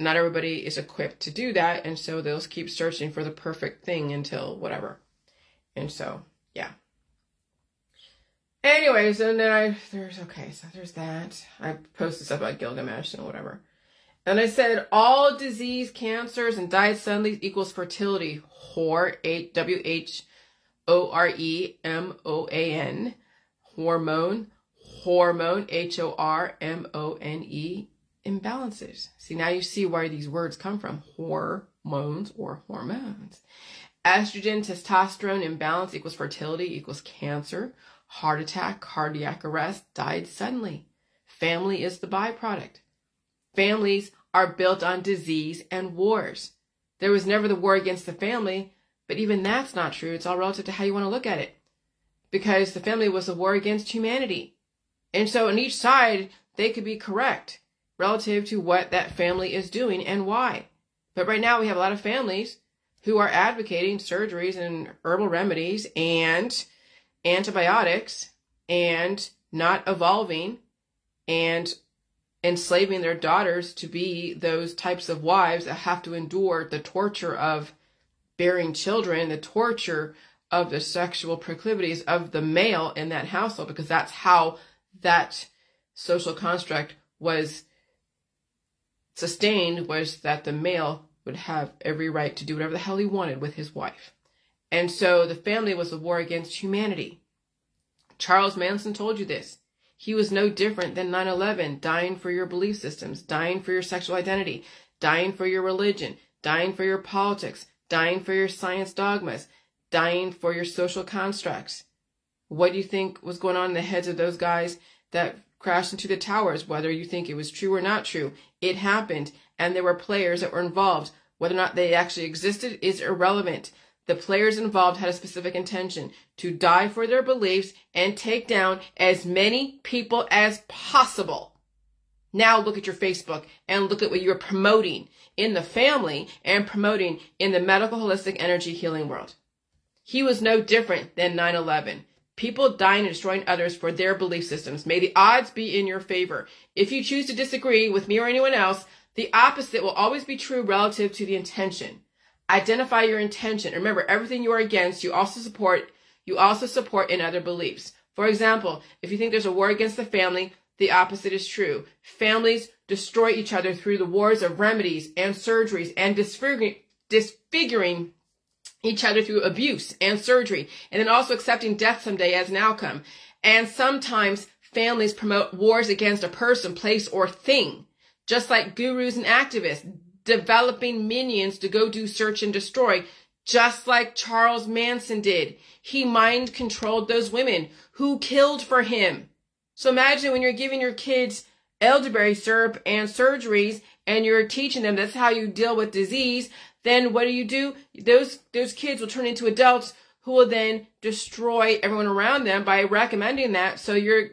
not everybody is equipped to do that, and so they'll keep searching for the perfect thing until whatever. And so, yeah. Anyways, and then there's that. I posted stuff about Gilgamesh and whatever. And I said, all disease, cancers, and diet suddenly equals fertility. Whore, WH Horemon. Hormone, Hormone, imbalances. See, now you see where these words come from. Hormones or hormones. Estrogen, testosterone imbalance equals fertility equals cancer, heart attack, cardiac arrest, died suddenly. Family is the byproduct. Families are built on disease and wars. There was never the war against the family, but even that's not true. It's all relative to how you want to look at it. Because the family was a war against humanity. And so on each side, they could be correct relative to what that family is doing and why. But right now we have a lot of families who are advocating surgeries and herbal remedies and antibiotics and not evolving and enslaving their daughters to be those types of wives that have to endure the torture of bearing children, the torture of the sexual proclivities of the male in that household, because that's how that social construct was sustained, was that the male would have every right to do whatever the hell he wanted with his wife. And so the family was a war against humanity. Charles Manson told you this. He was no different than 9/11, dying for your belief systems, dying for your sexual identity, dying for your religion, dying for your politics, dying for your science dogmas, dying for your social constructs. What do you think was going on in the heads of those guys that crashed into the towers? Whether you think it was true or not true, it happened, and there were players that were involved. Whether or not they actually existed is irrelevant. The players involved had a specific intention to die for their beliefs and take down as many people as possible. Now look at your Facebook and look at what you're promoting in the family and promoting in the medical holistic energy healing world. He was no different than 9/11. People dying and destroying others for their belief systems. May the odds be in your favor. If you choose to disagree with me or anyone else, the opposite will always be true relative to the intention. Identify your intention. Remember, everything you are against, you also support in other beliefs. For example, if you think there's a war against the family, the opposite is true. Families destroy each other through the wars of remedies and surgeries and disfiguring each other through abuse and surgery, and then also accepting death someday as an outcome. And sometimes families promote wars against a person, place, or thing, just like gurus and activists developing minions to go do search and destroy, just like Charles Manson did. He mind controlled those women who killed for him. So imagine when you're giving your kids elderberry syrup and surgeries and you're teaching them that's how you deal with disease, then what do? Those kids will turn into adults who will then destroy everyone around them by recommending that. So you're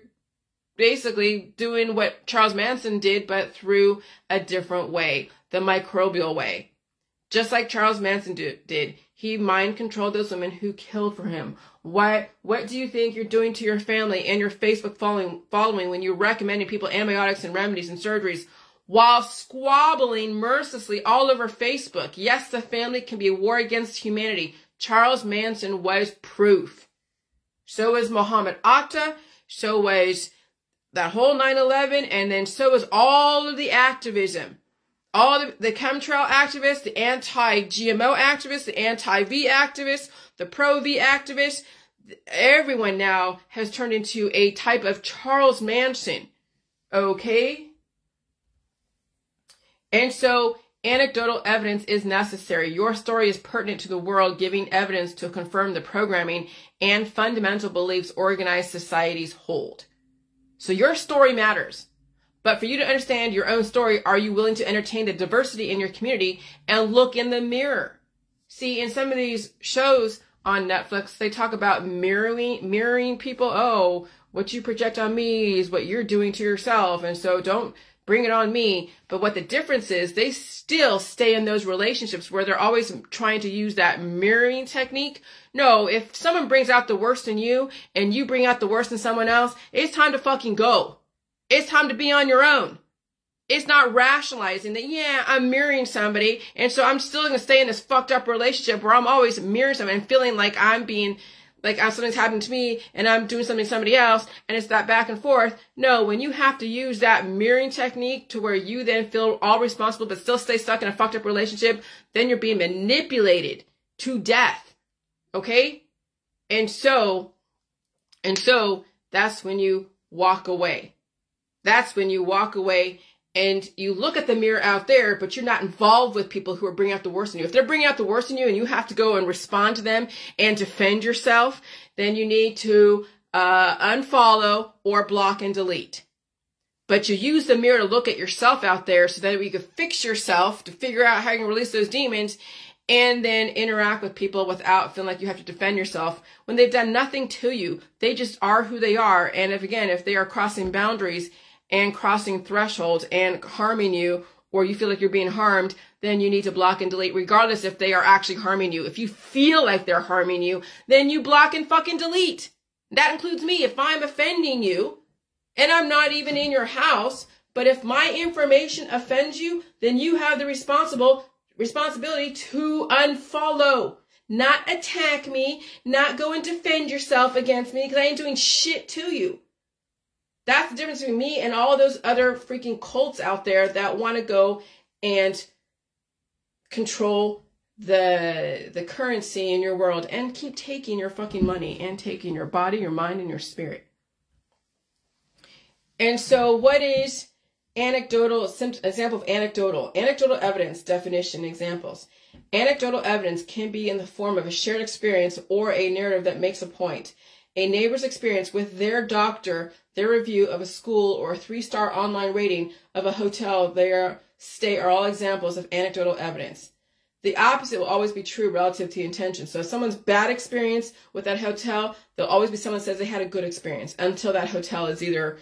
basically doing what Charles Manson did, but through a different way, the microbial way. Just like Charles Manson did. He mind controlled those women who killed for him. What do you think you're doing to your family and your Facebook following when you're recommending people antibiotics and remedies and surgeries while squabbling mercilessly all over Facebook? Yes, the family can be a war against humanity. Charles Manson was proof. So was Muhammad Atta. So was that whole 9/11. And then so was all of the activism. All the chemtrail activists, the anti-GMO activists, the anti-V activists, the pro-V activists. Everyone now has turned into a type of Charles Manson. Okay? And so anecdotal evidence is necessary. Your story is pertinent to the world, giving evidence to confirm the programming and fundamental beliefs organized societies hold. So your story matters. But for you to understand your own story, are you willing to entertain the diversity in your community and look in the mirror? See, in some of these shows on Netflix, they talk about mirroring people. Oh, what you project on me is what you're doing to yourself. And so don't bring it on me. But what the difference is, they still stay in those relationships where they're always trying to use that mirroring technique. No, if someone brings out the worst in you and you bring out the worst in someone else, it's time to fucking go. It's time to be on your own. It's not rationalizing that, yeah, I'm mirroring somebody, and so I'm still going to stay in this fucked up relationship where I'm always mirroring someone and feeling like something's happening to me and I'm doing something to somebody else, and it's that back and forth. No, when you have to use that mirroring technique to where you then feel all responsible but still stay stuck in a fucked up relationship, then you're being manipulated to death. Okay? And so that's when you walk away. That's when you walk away and you look at the mirror out there, but you're not involved with people who are bringing out the worst in you. If they're bringing out the worst in you and you have to go and respond to them and defend yourself, then you need to unfollow or block and delete. But you use the mirror to look at yourself out there so that you can fix yourself to figure out how you can release those demons and then interact with people without feeling like you have to defend yourself when they've done nothing to you. They just are who they are. And if they are crossing boundaries and crossing thresholds and harming you, or you feel like you're being harmed, then you need to block and delete, regardless if they are actually harming you. If you feel like they're harming you, then you block and fucking delete. That includes me. If I'm offending you, and I'm not even in your house, but if my information offends you, then you have the responsibility to unfollow, not attack me, not go and defend yourself against me, because I ain't doing shit to you. That's the difference between me and all those other freaking cults out there that want to go and control the currency in your world and keep taking your fucking money and taking your body, your mind, and your spirit. And so what is anecdotal, example of anecdotal evidence, definition, examples. Anecdotal evidence can be in the form of a shared experience or a narrative that makes a point. A neighbor's experience with their doctor, their review of a school, or a 3-star online rating of a hotel their stay are all examples of anecdotal evidence. The opposite will always be true relative to the intention. So if someone's bad experience with that hotel, there'll always be someone who says they had a good experience until that hotel is either,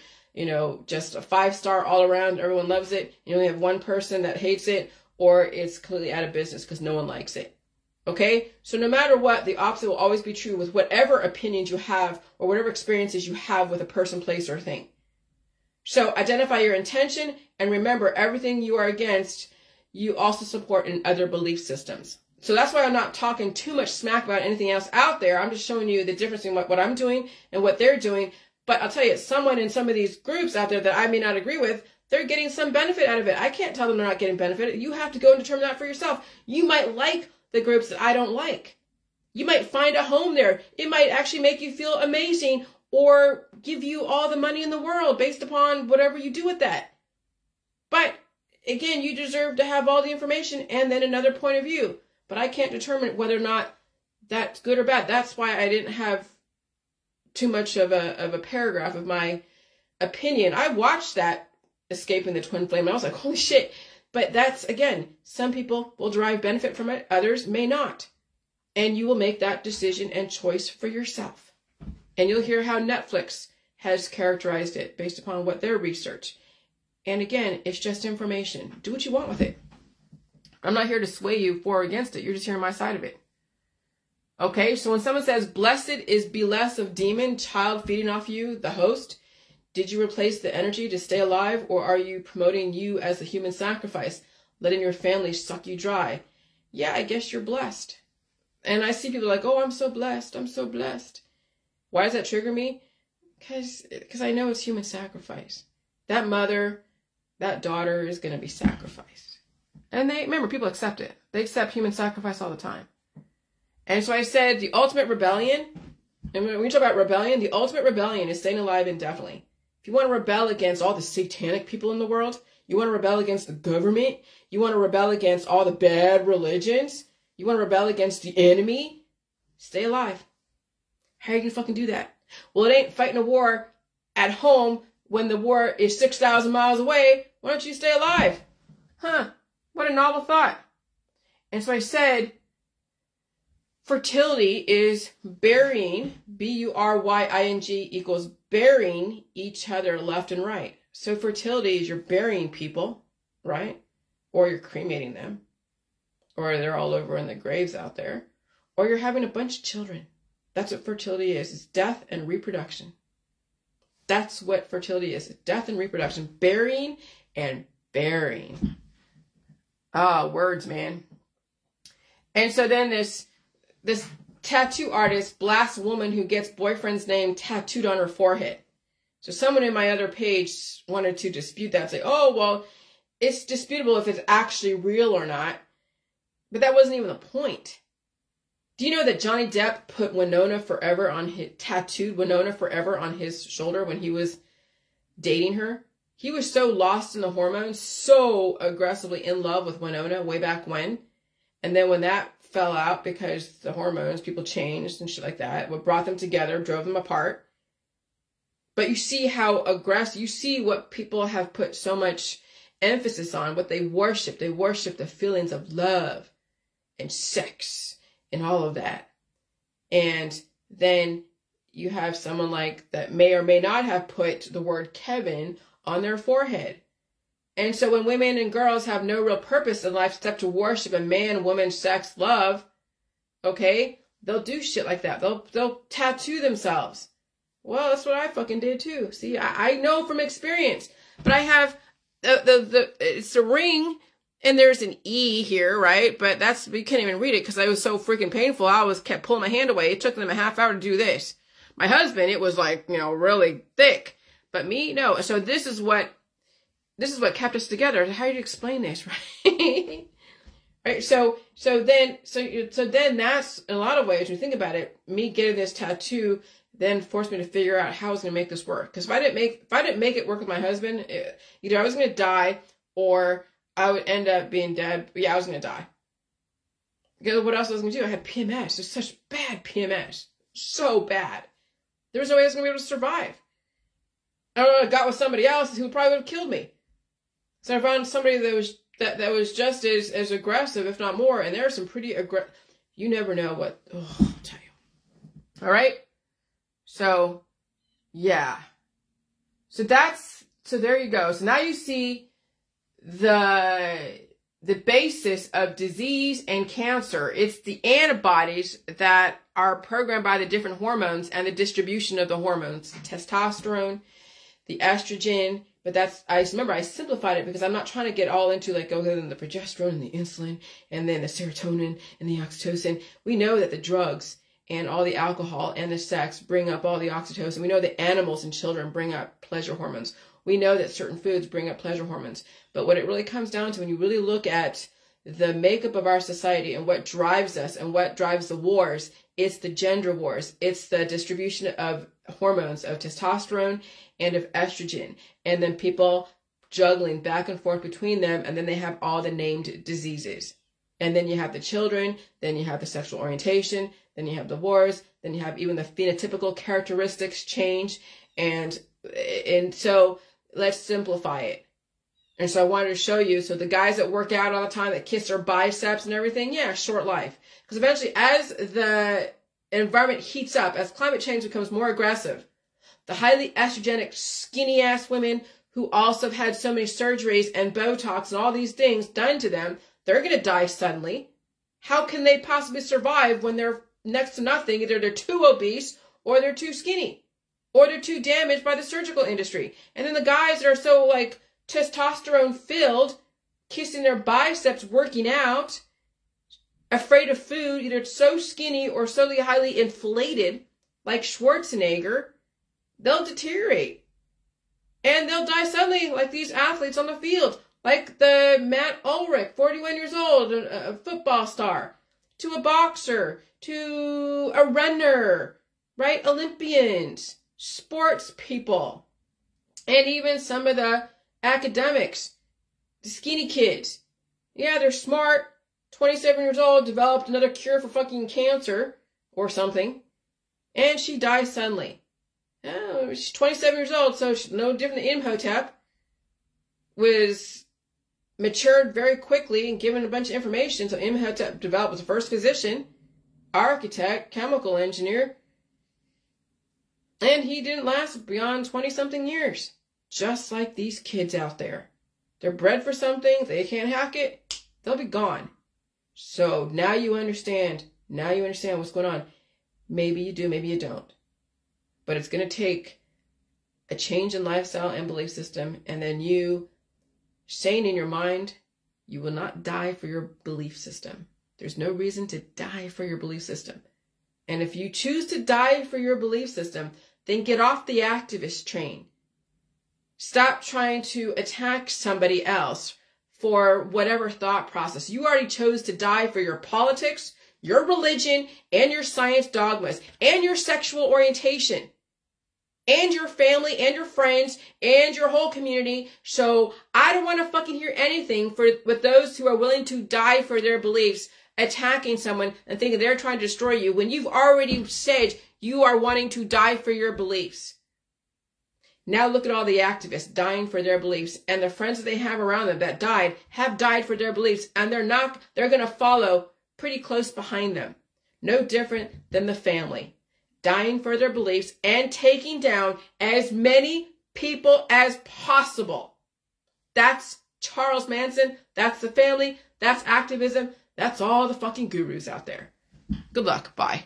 just a 5-star all around, everyone loves it, you only have one person that hates it, or it's completely out of business because no one likes it. Okay? So no matter what, the opposite will always be true with whatever opinions you have or whatever experiences you have with a person, place, or thing. So identify your intention and remember everything you are against, you also support in other belief systems. So that's why I'm not talking too much smack about anything else out there. I'm just showing you the difference in what I'm doing and what they're doing. But I'll tell you, someone in some of these groups out there that I may not agree with, they're getting some benefit out of it. I can't tell them they're not getting benefit. You have to go and determine that for yourself. You might like the groups that I don't like. You might find a home there. It might actually make you feel amazing or give you all the money in the world based upon whatever you do with that. But again, you deserve to have all the information and then another point of view. But I can't determine whether or not that's good or bad. That's why I didn't have too much of a paragraph of my opinion. I watched that Escaping the Twin Flame and I was like, holy shit. But that's, again, some people will derive benefit from it, others may not. And you will make that decision and choice for yourself. And you'll hear how Netflix has characterized it based upon what their research. And again, it's just information. Do what you want with it. I'm not here to sway you for or against it. You're just hearing my side of it. Okay, so when someone says, blessed is be less of demon, child feeding off you, the host, did you replace the energy to stay alive, or are you promoting you as the human sacrifice, letting your family suck you dry? Yeah, I guess you're blessed. And I see people like, oh, I'm so blessed. I'm so blessed. Why does that trigger me? Because I know it's human sacrifice. That mother, that daughter is going to be sacrificed. And remember, people accept it. They accept human sacrifice all the time. And so I said the ultimate rebellion, and when we talk about rebellion, the ultimate rebellion is staying alive indefinitely. If you want to rebel against all the satanic people in the world, you want to rebel against the government, you want to rebel against all the bad religions, you want to rebel against the enemy, stay alive. How are you going to fucking do that? Well, it ain't fighting a war at home when the war is 6,000 miles away. Why don't you stay alive? Huh. What a novel thought. And so I said, fertility is burying, B-U-R-Y-I-N-G equals burying each other left and right. So fertility is you're burying people, right? Or you're cremating them. Or they're all over in the graves out there. Or you're having a bunch of children. That's what fertility is. It's death and reproduction. That's what fertility is. It's death and reproduction. Burying and burying. Ah, words, man. And so then this tattoo artist blasts woman who gets boyfriend's name tattooed on her forehead. So someone in my other page wanted to dispute that. Say, oh, well, it's disputable if it's actually real or not. But that wasn't even the point. Do you know that Johnny Depp put tattooed Winona Forever on his shoulder when he was dating her? He was so lost in the hormones, so aggressively in love with Winona way back when. And then when that fell out because the hormones, people changed and shit like that, what brought them together, drove them apart. But you see how aggressive, you see what people have put so much emphasis on, what they worship. They worship the feelings of love and sex and all of that. And then you have someone like that may or may not have put the word Kevin on their forehead. And so when women and girls have no real purpose in life except to worship a man, woman, sex, love, okay, they'll do shit like that. They'll tattoo themselves. Well, that's what I fucking did too. See, I know from experience. But I have it's a ring and there's an E here, right? But you can't even read it because it was so freaking painful. I kept pulling my hand away. It took them a half hour to do this. My husband, it was like, really thick. But me, no. So this is what kept us together. How do you explain this, right? Right. So then that's, in a lot of ways, when you think about it, me getting this tattoo then forced me to figure out how I was going to make this work. Because if I didn't make it work with my husband, either I was going to die or I would end up being dead. But yeah, I was going to die. Because what else was I going to do? I had PMS. There's such bad PMS. So bad. There was no way I was going to be able to survive. I don't know, I got with somebody else who probably would have killed me. So I found somebody that was just as aggressive, if not more. And there are some pretty aggressive. You never know what. Oh, I'll tell you. All right. So, yeah. So there you go. So now you see the basis of disease and cancer. It's the antibodies that are programmed by the different hormones and the distribution of the hormones. Testosterone, the estrogen, but I simplified it because I'm not trying to get all into then the progesterone and the insulin and then the serotonin and the oxytocin. We know that the drugs and all the alcohol and the sex bring up all the oxytocin. We know that animals and children bring up pleasure hormones. We know that certain foods bring up pleasure hormones. But what it really comes down to, when you really look at the makeup of our society and what drives us and what drives the wars, it's the gender wars. It's the distribution of hormones, of testosterone and of estrogen. And then people juggling back and forth between them. And then they have all the named diseases. And then you have the children. Then you have the sexual orientation. Then you have the wars. Then you have even the phenotypical characteristics change. And so let's simplify it. And so I wanted to show you. So the guys that work out all the time, that kiss their biceps and everything, yeah, short life. Because eventually, as the environment heats up, as climate change becomes more aggressive, the highly estrogenic, skinny ass women who also have had so many surgeries and Botox and all these things done to them, they're going to die suddenly. How can they possibly survive when they're next to nothing? Either they're too obese or they're too skinny or they're too damaged by the surgical industry. And then the guys that are so testosterone filled, kissing their biceps, working out, afraid of food, either so skinny or so highly inflated, like Schwarzenegger, they'll deteriorate. And they'll die suddenly, like these athletes on the field. Like the Matt Ulrich, 41 years old, a football star, to a boxer, to a runner, right? Olympians, sports people, and even some of the academics, the skinny kids. Yeah, they're smart, 27 years old, developed another cure for fucking cancer or something, and she dies suddenly. Oh, she's 27 years old, so she's no different than Imhotep. Was matured very quickly and given a bunch of information. So Imhotep developed was the first physician, architect, chemical engineer, and he didn't last beyond 20-something years. Just like these kids out there. They're bred for something, they can't hack it, they'll be gone. So now you understand. Now you understand what's going on. Maybe you do, maybe you don't. But it's going to take a change in lifestyle and belief system, and then you saying in your mind, you will not die for your belief system. There's no reason to die for your belief system. And if you choose to die for your belief system, then get off the activist train. Stop trying to attack somebody else for whatever thought process. You already chose to die for your politics, your religion and your science dogmas and your sexual orientation and your family and your friends and your whole community. So I don't want to fucking hear anything with those who are willing to die for their beliefs, attacking someone and thinking they're trying to destroy you when you've already said you are wanting to die for your beliefs. Now look at all the activists dying for their beliefs, and the friends that they have around them that have died for their beliefs, and they're going to follow pretty close behind them. No different than the family, dying for their beliefs and taking down as many people as possible. That's Charles Manson. That's the family. That's activism. That's all the fucking gurus out there. Good luck. Bye.